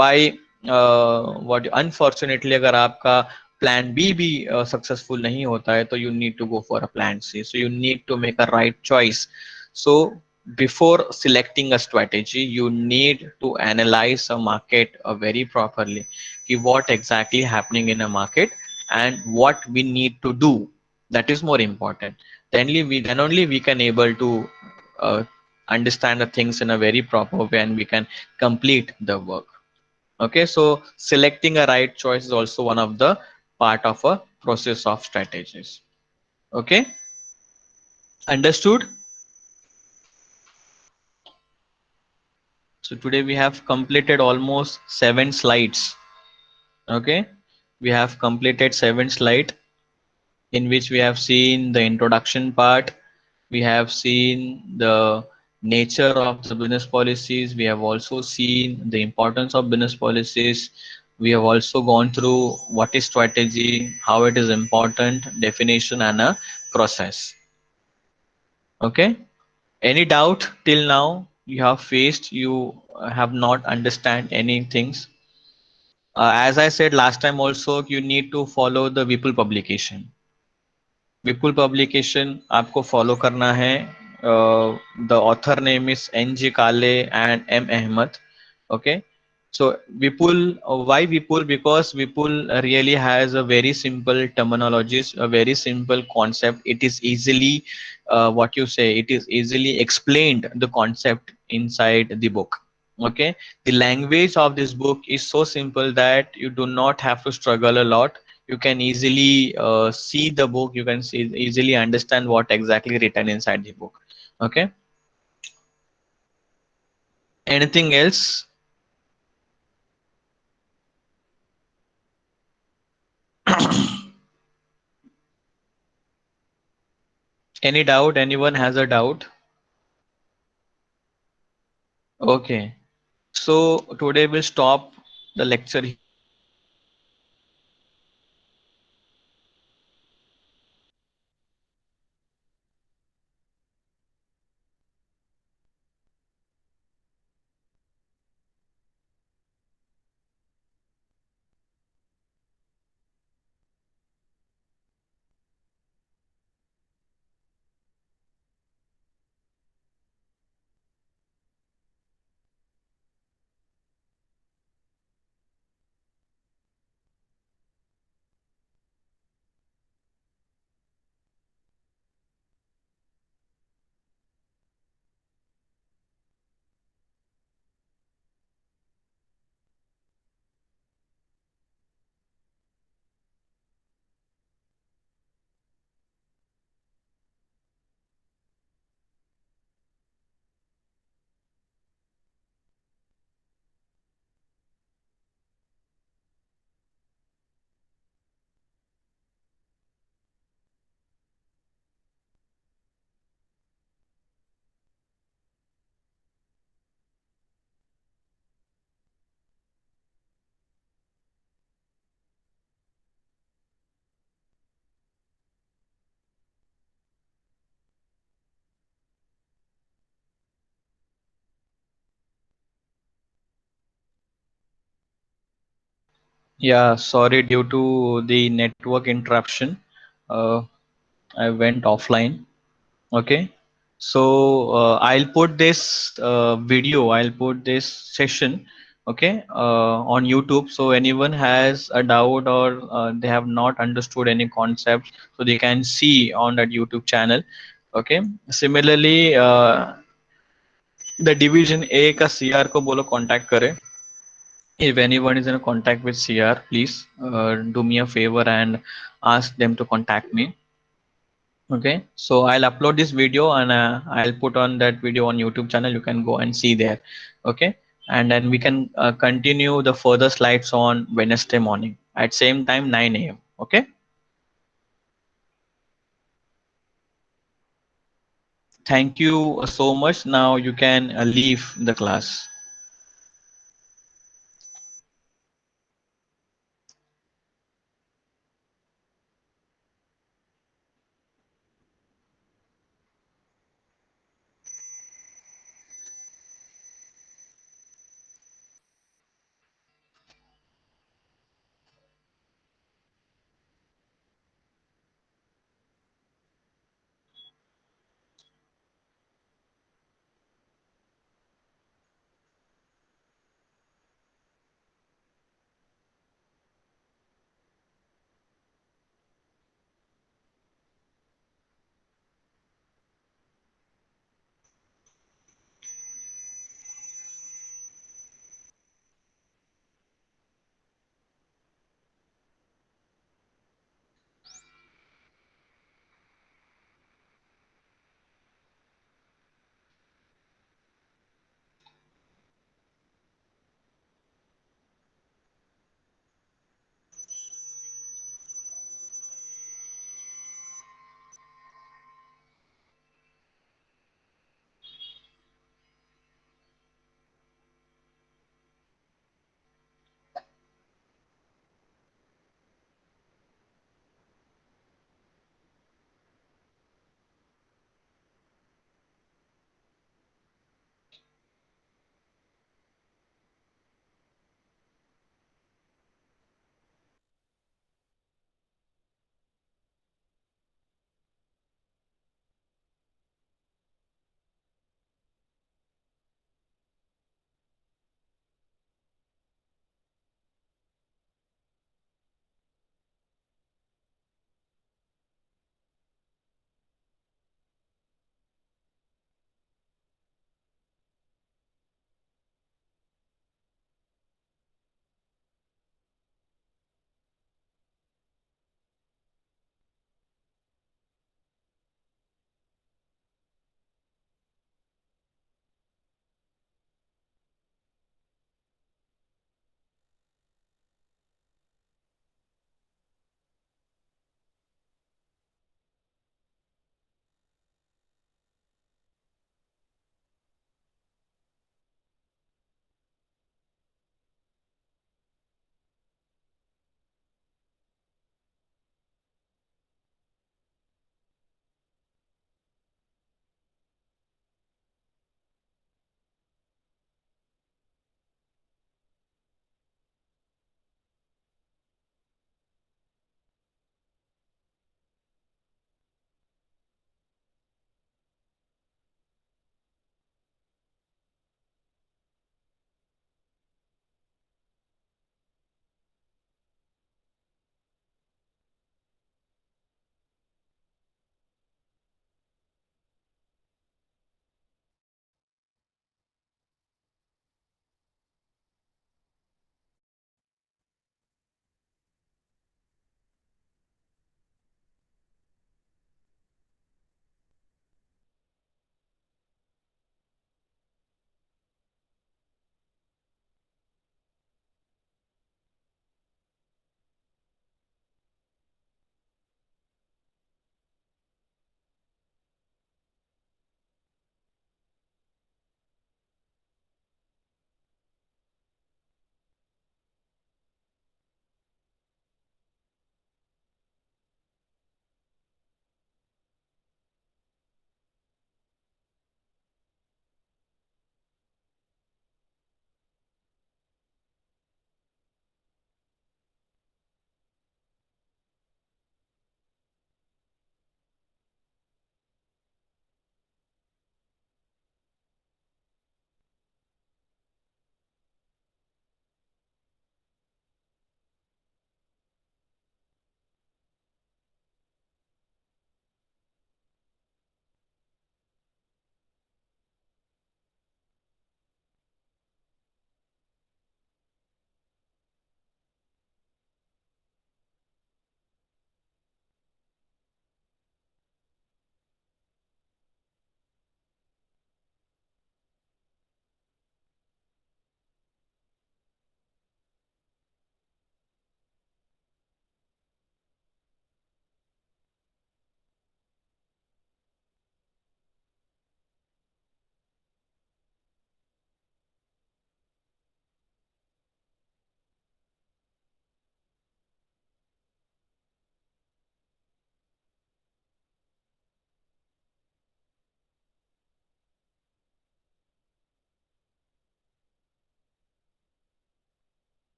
बाय व्हाट अनफॉर्चुनेटली अगर आपका प्लान बी भी सक्सेसफुल नहीं होता है, तो you need to go for a plan C. So you need to make a right choice. So before selecting a strategy, you need to analyze a market very properly. What exactly happening in a market and what we need to do. That is more important. Then only we can able to uh, understand the things in a very proper way and we can complete the work. Okay, so selecting a right choice is also one of the part of a process of strategies. Okay, understood? So today we have completed almost 7 slides. Okay, we have completed 7 slides in which we have seen the introduction part, we have seen the nature of the business policies, we have also seen the importance of business policies, we have also gone through what is strategy, how it is important, definition and a process. Okay, any doubt till now you have faced, you have not understand any things? As I said last time also, you need to follow the Vipul publication. Vipul publication आपको follow करना है. The author name is N.G. Kale and M. Ahmed. Okay. So Vipul, why Vipul? Because Vipul really has a very simple terminologies, a very simple concept. It is easily, what you say, it is easily explained the concept inside the book. Okay, the language of this book is so simple that you do not have to struggle a lot. You can easily see the book. You can see, easily understand what exactly written inside the book. Okay. Anything else? Any doubt? Anyone has a doubt? Okay. So today we'll stop the lecture here. Thank you so much for joining us today. Yeah, sorry, due to the network interruption, uh, I went offline. Okay. So I'll put this video, I'll put this session, okay, on YouTube. So anyone has a doubt or they have not understood any concept, so they can see on that YouTube channel. Okay. Similarly, the division A का CR को बोलो contact करे. If anyone is in contact with CR, please do me a favor and ask them to contact me. Okay, so I'll upload this video and I'll put on that video on YouTube channel. You can go and see there. Okay, and then we can continue the further slides on Wednesday morning at same time 9 a.m. Okay, thank you so much. Now you can leave the class.